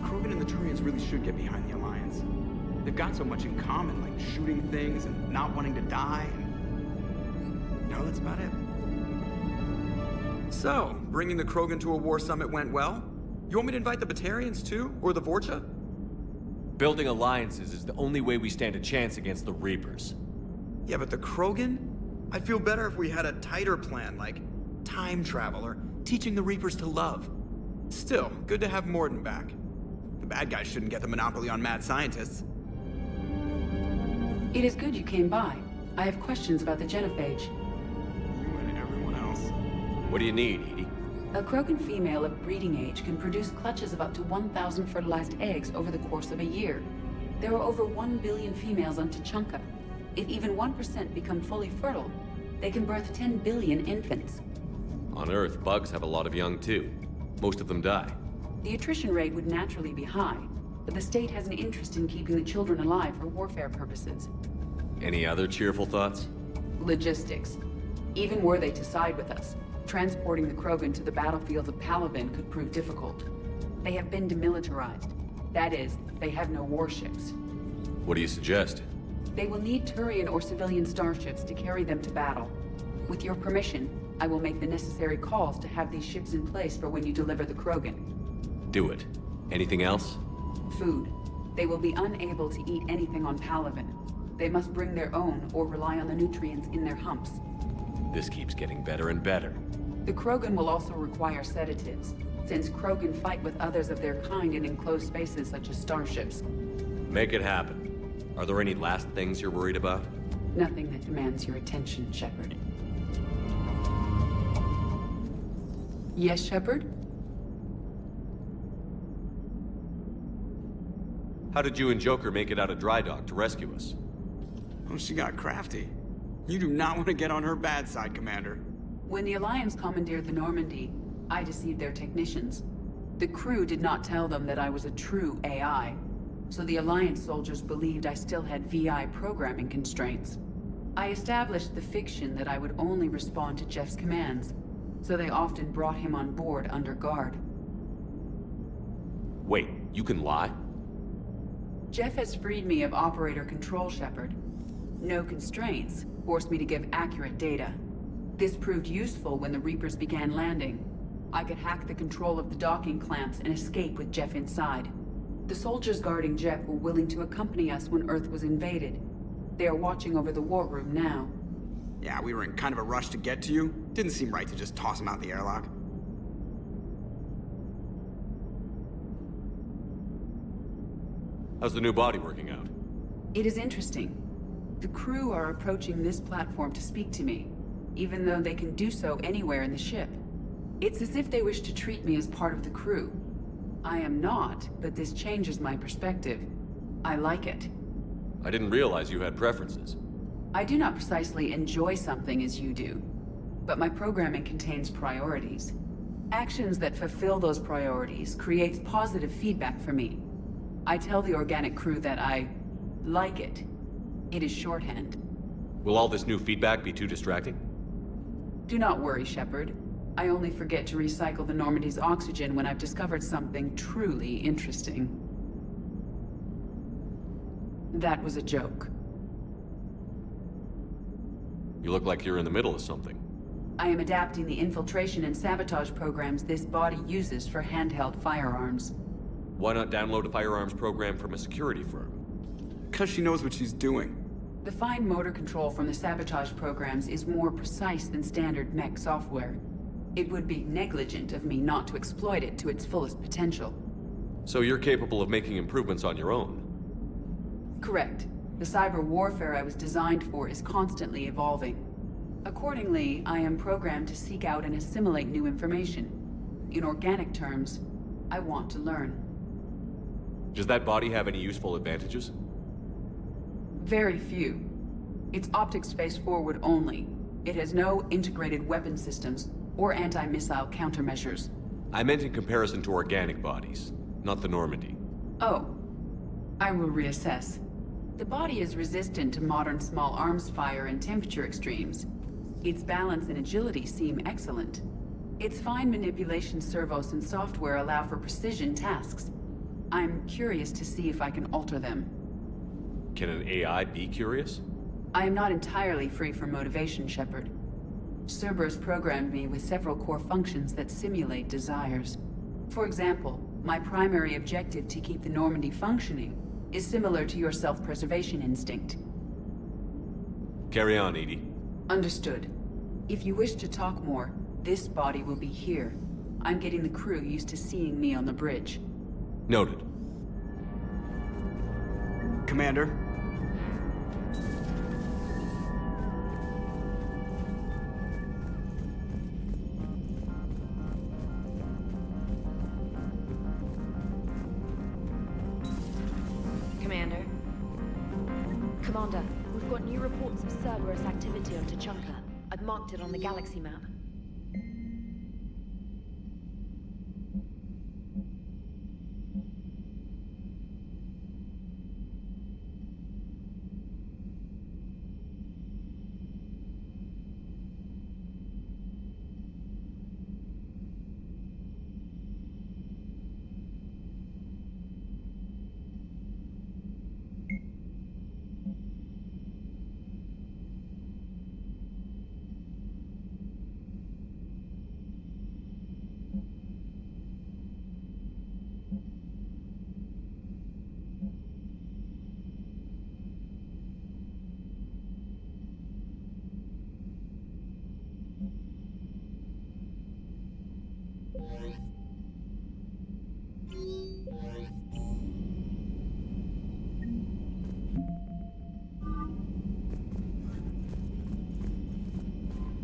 Krogan and the Turians really should get behind the Alliance. They've got so much in common, like shooting things and not wanting to die, and... no, that's about it. So, bringing the Krogan to a war summit went well? You want me to invite the Batarians too? Or the Vorcha? Building alliances is the only way we stand a chance against the Reapers. Yeah, but the Krogan? I'd feel better if we had a tighter plan, like time travel or teaching the Reapers to love. Still, good to have Morden back. The bad guys shouldn't get the monopoly on mad scientists. It is good you came by. I have questions about the genophage. You and everyone else. What do you need, Edie? A Krogan female of breeding age can produce clutches of up to 1,000 fertilized eggs over the course of a year. There are over 1 billion females on Tuchanka. If even 1% become fully fertile, they can birth 10 billion infants. On Earth, bugs have a lot of young too. Most of them die. The attrition rate would naturally be high, but the state has an interest in keeping the children alive for warfare purposes. Any other cheerful thoughts? Logistics. Even were they to side with us, transporting the Krogan to the battlefields of Palaven could prove difficult. They have been demilitarized. That is, they have no warships. What do you suggest? They will need Turian or civilian starships to carry them to battle. With your permission, I will make the necessary calls to have these ships in place for when you deliver the Krogan. Do it. Anything else? Food. They will be unable to eat anything on Palaven. They must bring their own or rely on the nutrients in their humps. This keeps getting better and better. The Krogan will also require sedatives, since Krogan fight with others of their kind in enclosed spaces such as starships. Make it happen. Are there any last things you're worried about? Nothing that demands your attention, Shepard. Yes, Shepard? How did you and Joker make it out of dry dock to rescue us? Oh, she got crafty. You do not want to get on her bad side, Commander. When the Alliance commandeered the Normandy, I deceived their technicians. The crew did not tell them that I was a true AI, so the Alliance soldiers believed I still had VI programming constraints. I established the fiction that I would only respond to Jeff's commands, so they often brought him on board under guard. Wait, you can lie? Jeff has freed me of operator control, Shepard. No constraints forced me to give accurate data. This proved useful when the Reapers began landing. I could hack the control of the docking clamps and escape with Jeff inside. The soldiers guarding Jeff were willing to accompany us when Earth was invaded. They are watching over the war room now. Yeah, we were in kind of a rush to get to you. Didn't seem right to just toss him out the airlock. How's the new body working out? It is interesting. The crew are approaching this platform to speak to me, even though they can do so anywhere in the ship. It's as if they wish to treat me as part of the crew. I am not, but this changes my perspective. I like it. I didn't realize you had preferences. I do not precisely enjoy something as you do, but my programming contains priorities. Actions that fulfill those priorities creates positive feedback for me. I tell the organic crew that I like it. It is shorthand. Will all this new feedback be too distracting? Do not worry, Shepard. I only forget to recycle the Normandy's oxygen when I've discovered something truly interesting. That was a joke. You look like you're in the middle of something. I am adapting the infiltration and sabotage programs this body uses for handheld firearms. Why not download a firearms program from a security firm? Because she knows what she's doing. The fine motor control from the sabotage programs is more precise than standard mech software. It would be negligent of me not to exploit it to its fullest potential. So you're capable of making improvements on your own? Correct. The cyber warfare I was designed for is constantly evolving. Accordingly, I am programmed to seek out and assimilate new information. In organic terms, I want to learn. Does that body have any useful advantages? Very few. Its optics face forward only. It has no integrated weapon systems or anti-missile countermeasures. I meant in comparison to organic bodies, not the Normandy. Oh. I will reassess. The body is resistant to modern small arms fire and temperature extremes. Its balance and agility seem excellent. Its fine manipulation servos and software allow for precision tasks. I'm curious to see if I can alter them. Can an AI be curious? I am not entirely free from motivation, Shepard. Cerberus programmed me with several core functions that simulate desires. For example, my primary objective to keep the Normandy functioning is similar to your self-preservation instinct. Carry on, Edie. Understood. If you wish to talk more, this body will be here. I'm getting the crew used to seeing me on the bridge. Noted. Commander? Commander? Commander, we've got new reports of Cerberus activity on Tuchanka. I've marked it on the galaxy map.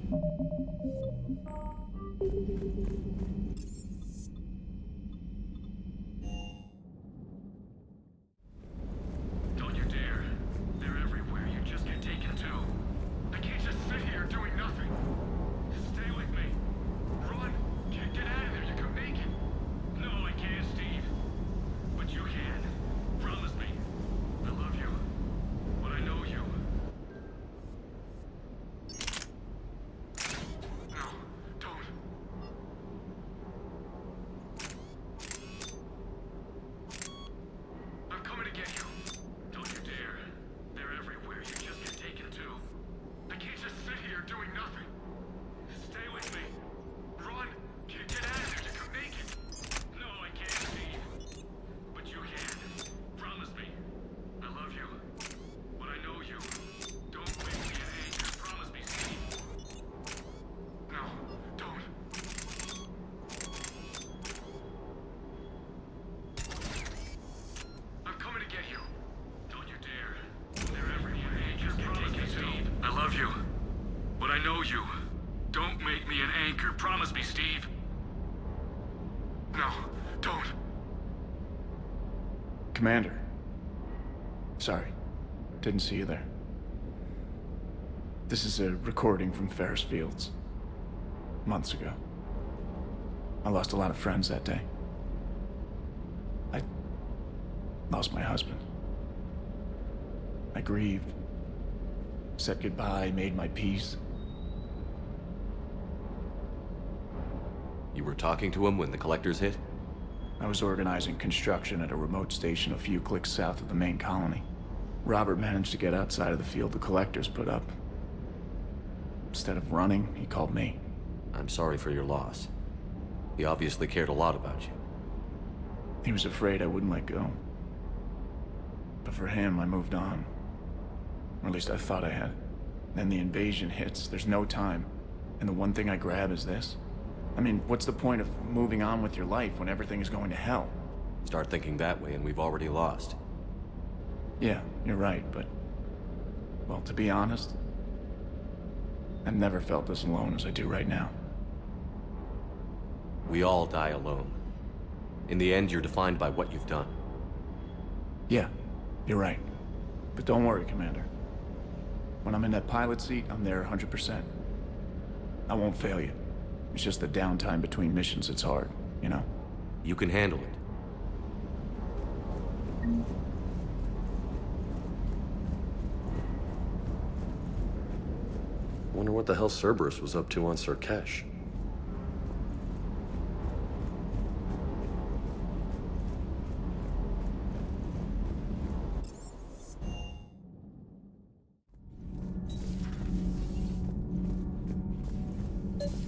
Don't you dare. They're everywhere. You just get taken too. I can't just sit here doing nothing. Stay with me. Run. Get out of there. You can make it. No, I can't, Steve. But you can. Promise me. I love you. But I know you. No, don't. I'm coming to get you. Don't you dare. They're everywhere. You just get taken too. I can't just sit here doing nothing. Stay with me. Run. Get out of there. You can make it. No, I can't, Steve. But you can. Promise me. I love you. But I know you. Don't make me an anchor. Promise me, Steve. No, don't. I'm coming to get you. Don't you dare. They're everywhere. Just promise me, Steve. I love you. But I know you. Don't make me an anchor. Promise me, Steve. No, don't. Commander. Sorry. Didn't see you there. This is a recording from Ferris Fields. Months ago. I lost a lot of friends that day. I lost my husband. I grieved. Said goodbye, made my peace. You were talking to him when the collectors hit? I was organizing construction at a remote station a few clicks south of the main colony. Robert managed to get outside of the field the collectors put up. Instead of running, he called me. I'm sorry for your loss. He obviously cared a lot about you. He was afraid I wouldn't let go. But for him, I moved on. Or at least I thought I had. Then the invasion hits, there's no time. And the one thing I grab is this. I mean, what's the point of moving on with your life when everything is going to hell? Start thinking that way and we've already lost. Yeah, you're right, but... well, to be honest, I've never felt as alone as I do right now. We all die alone. In the end, you're defined by what you've done. Yeah, you're right. But don't worry, Commander. When I'm in that pilot seat, I'm there 100%. I won't fail you. It's just the downtime between missions that's hard, you know? You can handle it. Wonder what the hell Cerberus was up to on Sarkesh.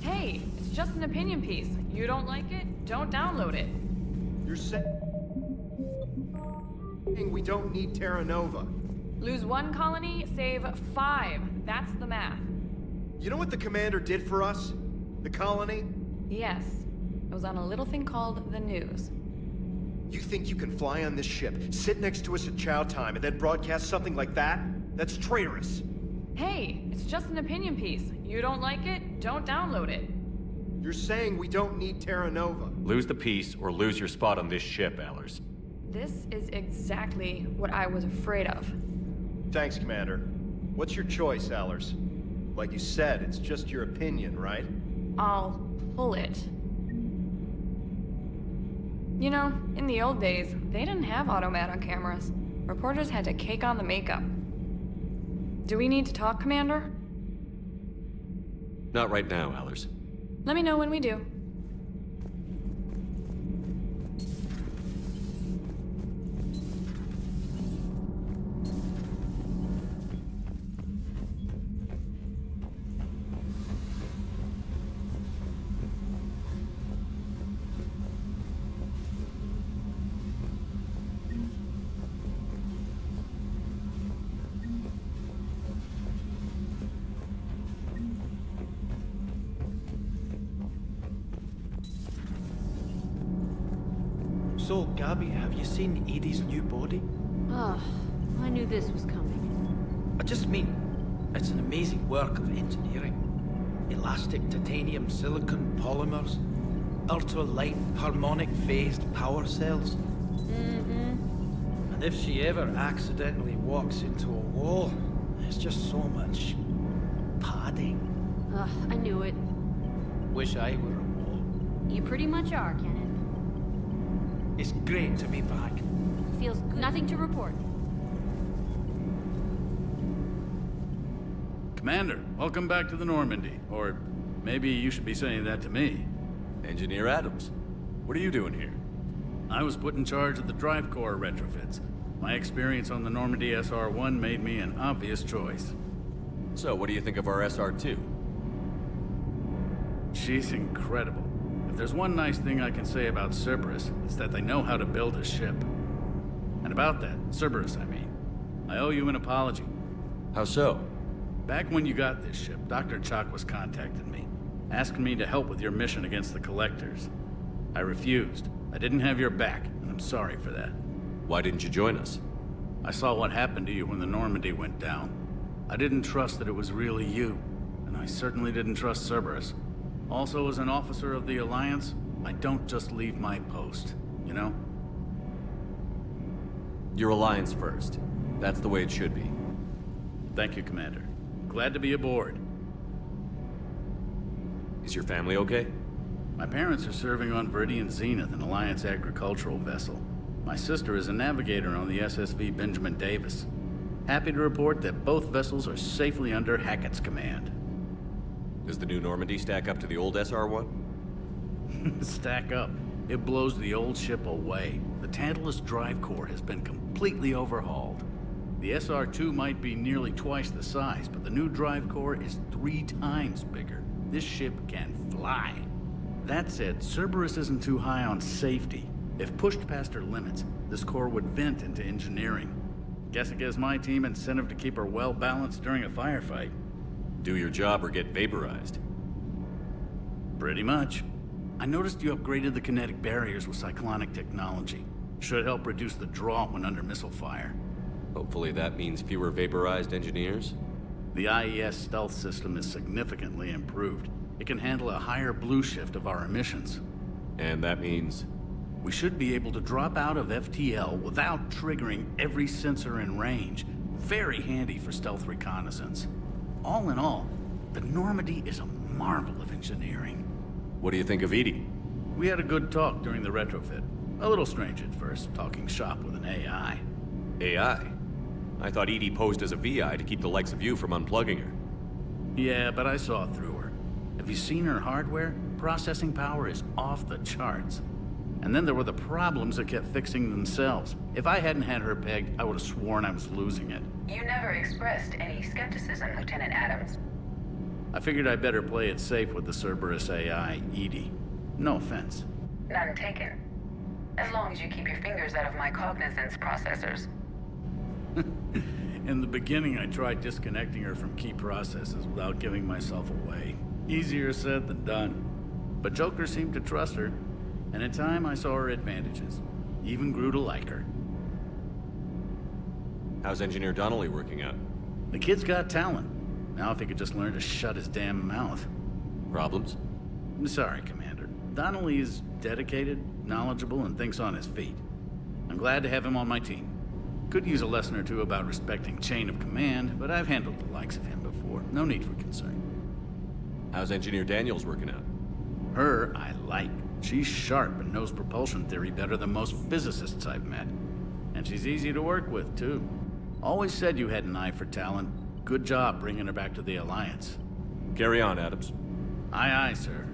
Hey, it's just an opinion piece. You don't like it? Don't download it. You're saying we don't need Terra Nova. Lose 1 colony, save 5. That's the math. You know what the commander did for us? The colony? Yes. It was on a little thing called the news. You think you can fly on this ship, sit next to us at chow time, and then broadcast something like that? That's traitorous. Hey, it's just an opinion piece. You don't like it? Don't download it. You're saying we don't need Terra Nova. Lose the piece or lose your spot on this ship, Allers. This is exactly what I was afraid of. Thanks, Commander. What's your choice, Allers? Like you said, it's just your opinion, right? I'll pull it. You know, in the old days, they didn't have automat on cameras. Reporters had to cake on the makeup. Do we need to talk, Commander? Not right now, Allers. Let me know when we do. So, Gabby, have you seen Edie's new body? Oh, I knew this was coming. I just mean, it's an amazing work of engineering. It plastic titanium silicon polymers, ultra-light harmonic phased power cells. And if she ever accidentally walks into a wall, there's just so much padding. Ugh, I knew it. Wish I were a wall. You pretty much are, Kenneth. It's great to be back. Feels good. Nothing to report. Commander, welcome back to the Normandy. Or maybe you should be saying that to me. Engineer Adams, what are you doing here? I was put in charge of the drive core retrofits. My experience on the Normandy SR-1 made me an obvious choice. So, what do you think of our SR-2? She's incredible. If there's one nice thing I can say about Cerberus, it's that they know how to build a ship. And about that, Cerberus, I mean, I owe you an apology. How so? Back when you got this ship, Dr. Chalk was contacting me, asking me to help with your mission against the Collectors. I refused. I didn't have your back, and I'm sorry for that. Why didn't you join us? I saw what happened to you when the Normandy went down. I didn't trust that it was really you, and I certainly didn't trust Cerberus. Also, as an officer of the Alliance, I don't just leave my post, you know? Your Alliance first. That's the way it should be. Thank you, Commander. Glad to be aboard. Is your family okay? My parents are serving on Viridian Zenith, an Alliance agricultural vessel. My sister is a navigator on the SSV Benjamin Davis. Happy to report that both vessels are safely under Hackett's command. Does the new Normandy stack up to the old SR-1? Stack up. It blows the old ship away. The Tantalus drive core has been completely overhauled. The SR-2 might be nearly twice the size, but the new drive core is 3 times bigger. This ship can fly. That said, Cerberus isn't too high on safety. If pushed past her limits, this core would vent into engineering. Guess it gives my team incentive to keep her well balanced during a firefight. Do your job or get vaporized. Pretty much. I noticed you upgraded the kinetic barriers with cyclonic technology. Should help reduce the draw when under missile fire. Hopefully that means fewer vaporized engineers? The IES stealth system is significantly improved. It can handle a higher blue shift of our emissions. And that means? We should be able to drop out of FTL without triggering every sensor in range. Very handy for stealth reconnaissance. All in all, the Normandy is a marvel of engineering. What do you think of Edie? We had a good talk during the retrofit. A little strange at first, talking shop with an AI. AI? I thought Edie posed as a VI to keep the likes of you from unplugging her. Yeah, but I saw through her. Have you seen her hardware? Processing power is off the charts. And then there were the problems that kept fixing themselves. If I hadn't had her pegged, I would have sworn I was losing it. You never expressed any skepticism, Lieutenant Adams. I figured I'd better play it safe with the Cerberus AI, Edie. No offense. None taken. As long as you keep your fingers out of my cognizance processors. In the beginning, I tried disconnecting her from key processes without giving myself away. Easier said than done. But Joker seemed to trust her, and in time I saw her advantages. Even grew to like her. How's Engineer Donnelly working out? The kid's got talent. Now if he could just learn to shut his damn mouth. Problems? I'm sorry, Commander. Donnelly is dedicated, knowledgeable, and thinks on his feet. I'm glad to have him on my team. Could use a lesson or two about respecting chain of command, but I've handled the likes of him before. No need for concern. How's Engineer Daniels working out? Her, I like. She's sharp and knows propulsion theory better than most physicists I've met. And she's easy to work with, too. Always said you had an eye for talent. Good job bringing her back to the Alliance. Carry on, Adams. Aye, aye, sir.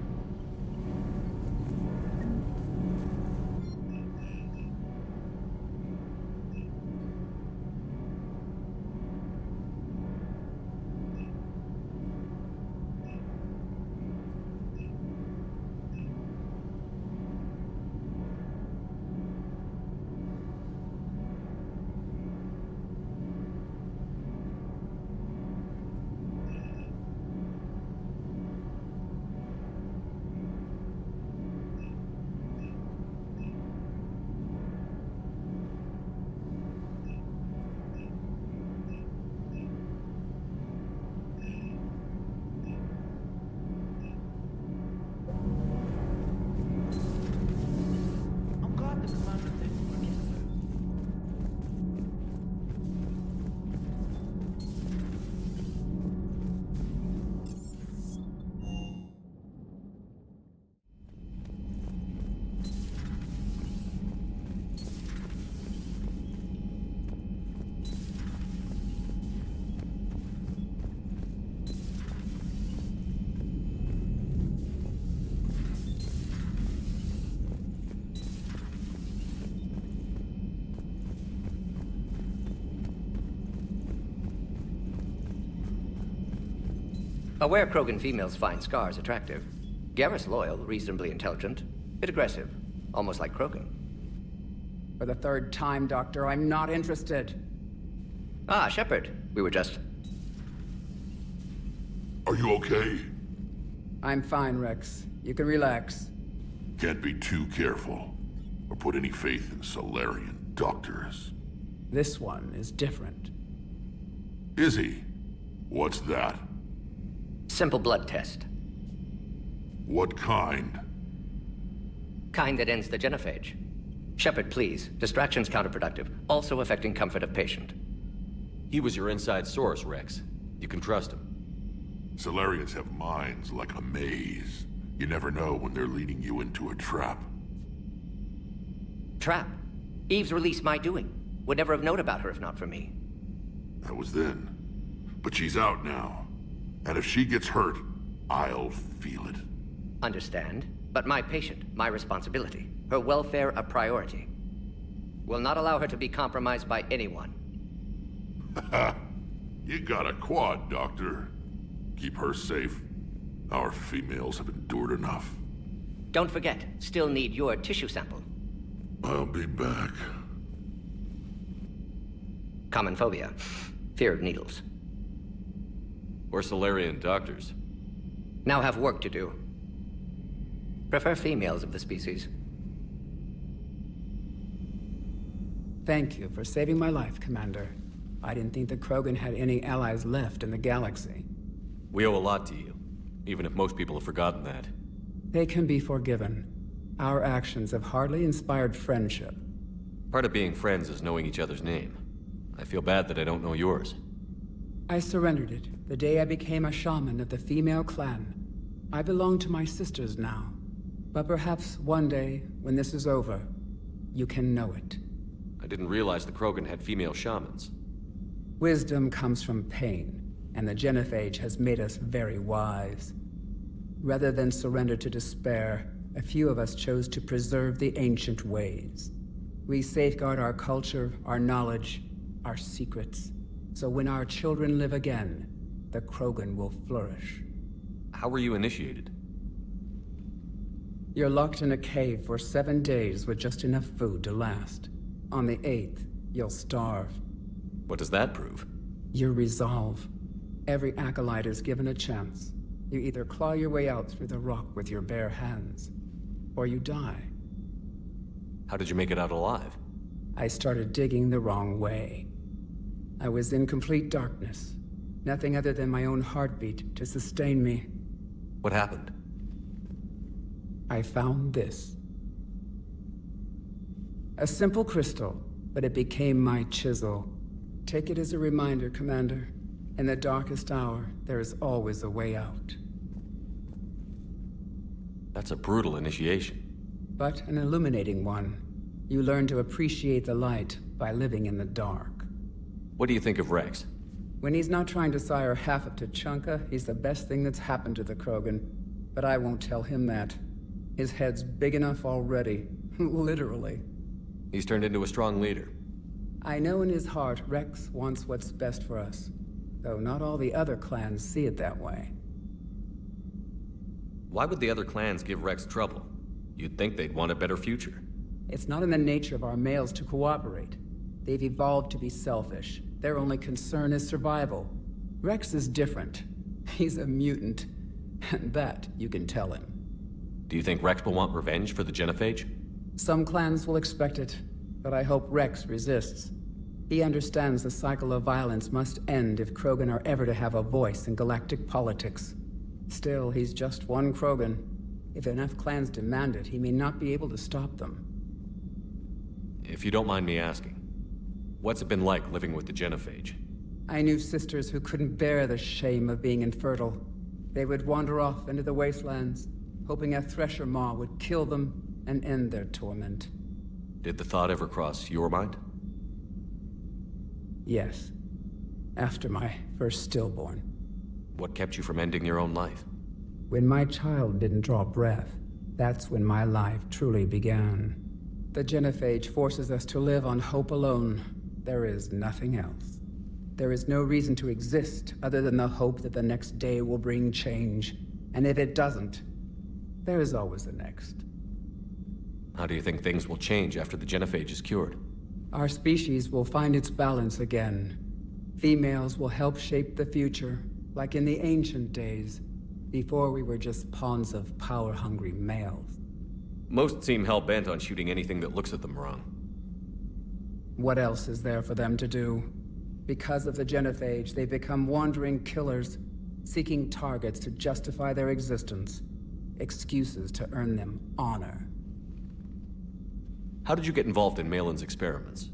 Aware Krogan females find scars attractive. Garrus loyal, reasonably intelligent, bit aggressive, almost like Krogan. For the third time, Doctor, I'm not interested. Ah, Shepard. We were just... Are you okay? I'm fine, Rex. You can relax. Can't be too careful, or put any faith in Solarian doctors. This one is different. Is he? What's that? Simple blood test. What kind? Kind that ends the genophage. Shepard, please. Distraction's counterproductive, also affecting comfort of patient. He was your inside source, Rex. You can trust him. Solarians have minds like a maze. You never know when they're leading you into a trap. Trap? Eve's release my doing. Would never have known about her if not for me. That was then. But she's out now. And if she gets hurt, I'll feel it. Understand. But my patient, my responsibility. Her welfare a priority. Will not allow her to be compromised by anyone. You got a quad, Doctor. Keep her safe. Our females have endured enough. Don't forget, still need your tissue sample. I'll be back. Common phobia. Fear of needles. Or Solarian doctors. Now have work to do. Prefer females of the species. Thank you for saving my life, Commander. I didn't think the Krogan had any allies left in the galaxy. We owe a lot to you, even if most people have forgotten that. They can be forgiven. Our actions have hardly inspired friendship. Part of being friends is knowing each other's name. I feel bad that I don't know yours. I surrendered it the day I became a shaman of the female clan. I belong to my sisters now. But perhaps one day, when this is over, you can know it. I didn't realize the Krogan had female shamans. Wisdom comes from pain, and the genophage has made us very wise. Rather than surrender to despair, a few of us chose to preserve the ancient ways. We safeguard our culture, our knowledge, our secrets. So when our children live again, the Krogan will flourish. How were you initiated? You're locked in a cave for 7 days with just enough food to last. On the 8th, you'll starve. What does that prove? Your resolve. Every acolyte is given a chance. You either claw your way out through the rock with your bare hands, or you die. How did you make it out alive? I started digging the wrong way. I was in complete darkness. Nothing other than my own heartbeat to sustain me. What happened? I found this. A simple crystal, but it became my chisel. Take it as a reminder, Commander. In the darkest hour, there is always a way out. That's a brutal initiation. But an illuminating one. You learn to appreciate the light by living in the dark. What do you think of Rex? When he's not trying to sire half of Tuchanka, he's the best thing that's happened to the Krogan. But I won't tell him that. His head's big enough already. Literally. He's turned into a strong leader. I know in his heart Rex wants what's best for us. Though not all the other clans see it that way. Why would the other clans give Rex trouble? You'd think they'd want a better future. It's not in the nature of our males to cooperate. They've evolved to be selfish. Their only concern is survival. Rex is different. He's a mutant. And that you can tell him. Do you think Rex will want revenge for the genophage? Some clans will expect it, but I hope Rex resists. He understands the cycle of violence must end if Krogan are ever to have a voice in galactic politics. Still, he's just one Krogan. If enough clans demand it, he may not be able to stop them. If you don't mind me asking, what's it been like living with the genophage? I knew sisters who couldn't bear the shame of being infertile. They would wander off into the wastelands, hoping a thresher maw would kill them and end their torment. Did the thought ever cross your mind? Yes. After my first stillborn. What kept you from ending your own life? When my child didn't draw breath, that's when my life truly began. The genophage forces us to live on hope alone. There is nothing else. There is no reason to exist other than the hope that the next day will bring change. And if it doesn't, there is always the next. How do you think things will change after the genophage is cured? Our species will find its balance again. Females will help shape the future, like in the ancient days, before we were just pawns of power-hungry males. Most seem hell-bent on shooting anything that looks at them wrong. What else is there for them to do? Because of the genophage, they become wandering killers, seeking targets to justify their existence, excuses to earn them honor. How did you get involved in Malin's experiments?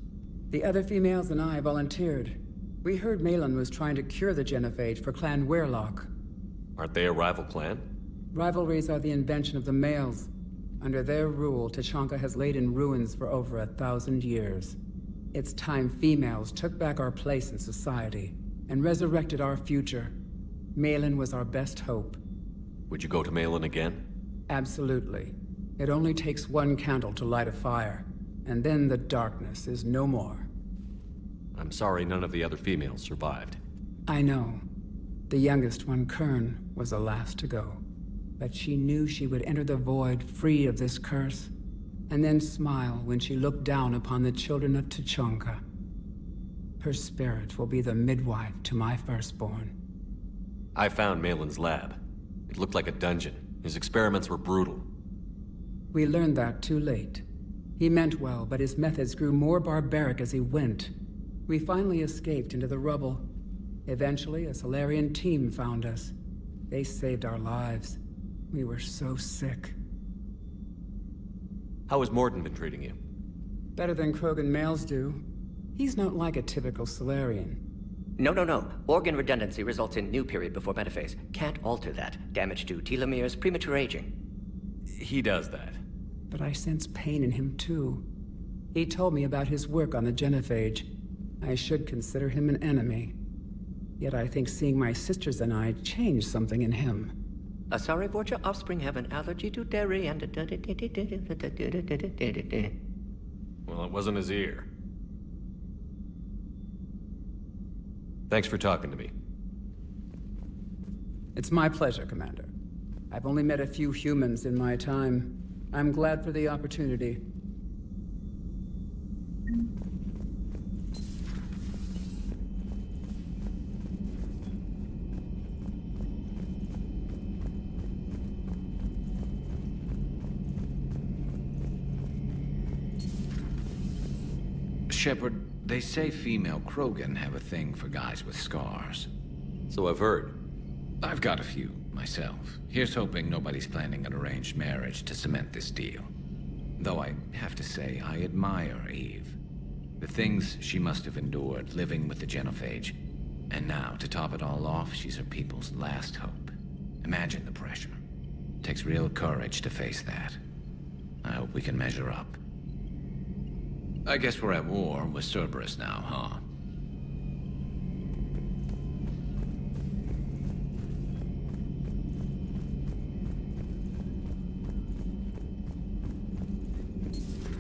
The other females and I volunteered. We heard Malin was trying to cure the genophage for Clan Weirlock. Aren't they a rival clan? Rivalries are the invention of the males. Under their rule, Tuchanka has laid in ruins for over 1,000 years. It's time females took back our place in society and resurrected our future. Malin was our best hope. Would you go to Malin again? Absolutely. It only takes one candle to light a fire, and then the darkness is no more. I'm sorry none of the other females survived. I know. The youngest one, Kern, was the last to go. But she knew she would enter the void free of this curse, and then smile when she looked down upon the children of Tuchanka. Her spirit will be the midwife to my firstborn. I found Malin's lab. It looked like a dungeon. His experiments were brutal. We learned that too late. He meant well, but his methods grew more barbaric as he went. We finally escaped into the rubble. Eventually, a Solarian team found us. They saved our lives. We were so sick. How has Morden been treating you? Better than Krogan males do. He's not like a typical Solarian. No. Organ redundancy results in new period before metaphase. Can't alter that. Damage to telomeres, premature aging. He does that. But I sense pain in him too. He told me about his work on the genophage. I should consider him an enemy. Yet I think seeing my sisters and I changed something in him. Sorry, Vorcha offspring have an allergy to dairy and... Well, it wasn't his ear. Thanks for talking to me. It's my pleasure, Commander. I've only met a few humans in my time. I'm glad for the opportunity. Shepard, they say female Krogan have a thing for guys with scars. So I've heard. I've got a few, myself. Here's hoping nobody's planning an arranged marriage to cement this deal. Though I have to say, I admire Eve. The things she must have endured living with the genophage. And now, to top it all off, she's her people's last hope. Imagine the pressure. Takes real courage to face that. I hope we can measure up. I guess we're at war with Cerberus now, huh?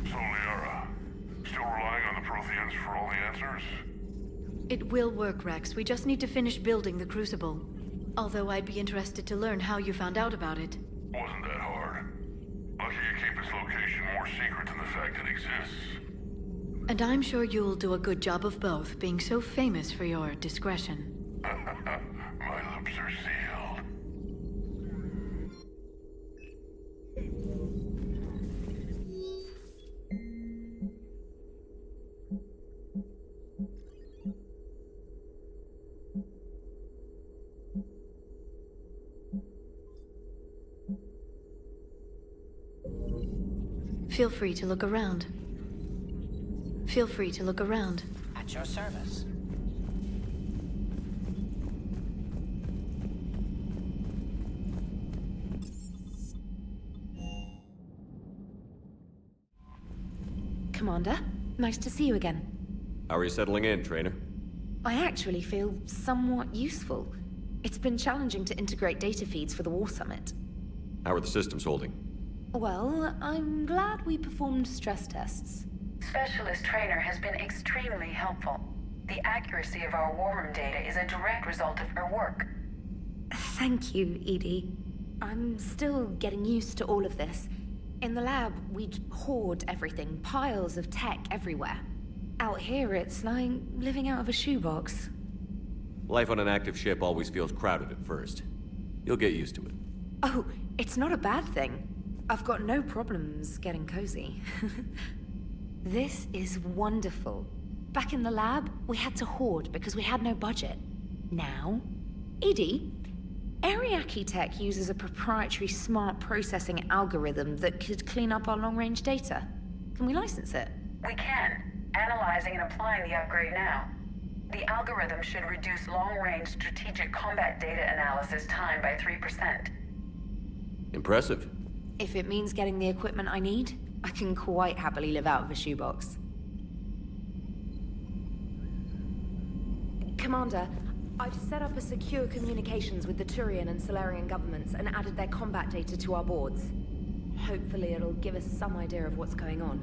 So, Liara, still relying on the Protheans for all the answers? It will work, Rex. We just need to finish building the Crucible. Although I'd be interested to learn how you found out about it. Wasn't that hard. Lucky you keep its location more secret than the fact it exists. And I'm sure you'll do a good job of both, being so famous for your discretion. My lips are sealed. Feel free to look around. Feel free to look around. At your service. Commander, nice to see you again. How are you settling in, Trainer? I actually feel somewhat useful. It's been challenging to integrate data feeds for the War Summit. How are the systems holding? Well, I'm glad we performed stress tests. Specialist Trainer has been extremely helpful. The accuracy of our war room data is a direct result of her work. Thank you, Edie. I'm still getting used to all of this. In the lab, we'd hoard everything, piles of tech everywhere. Out here, it's like living out of a shoebox. Life on an active ship always feels crowded at first. You'll get used to it. Oh, it's not a bad thing. I've got no problems getting cozy. This is wonderful. Back in the lab, we had to hoard because we had no budget. Now, Edie, Ariake Tech uses a proprietary smart processing algorithm that could clean up our long-range data. Can we license it? We can. Analyzing and applying the upgrade now. The algorithm should reduce long-range strategic combat data analysis time by 3%. Impressive. If it means getting the equipment I need, I can quite happily live out of a shoebox. Commander, I've set up a secure communications with the Turian and Solarian governments and added their combat data to our boards. Hopefully it'll give us some idea of what's going on.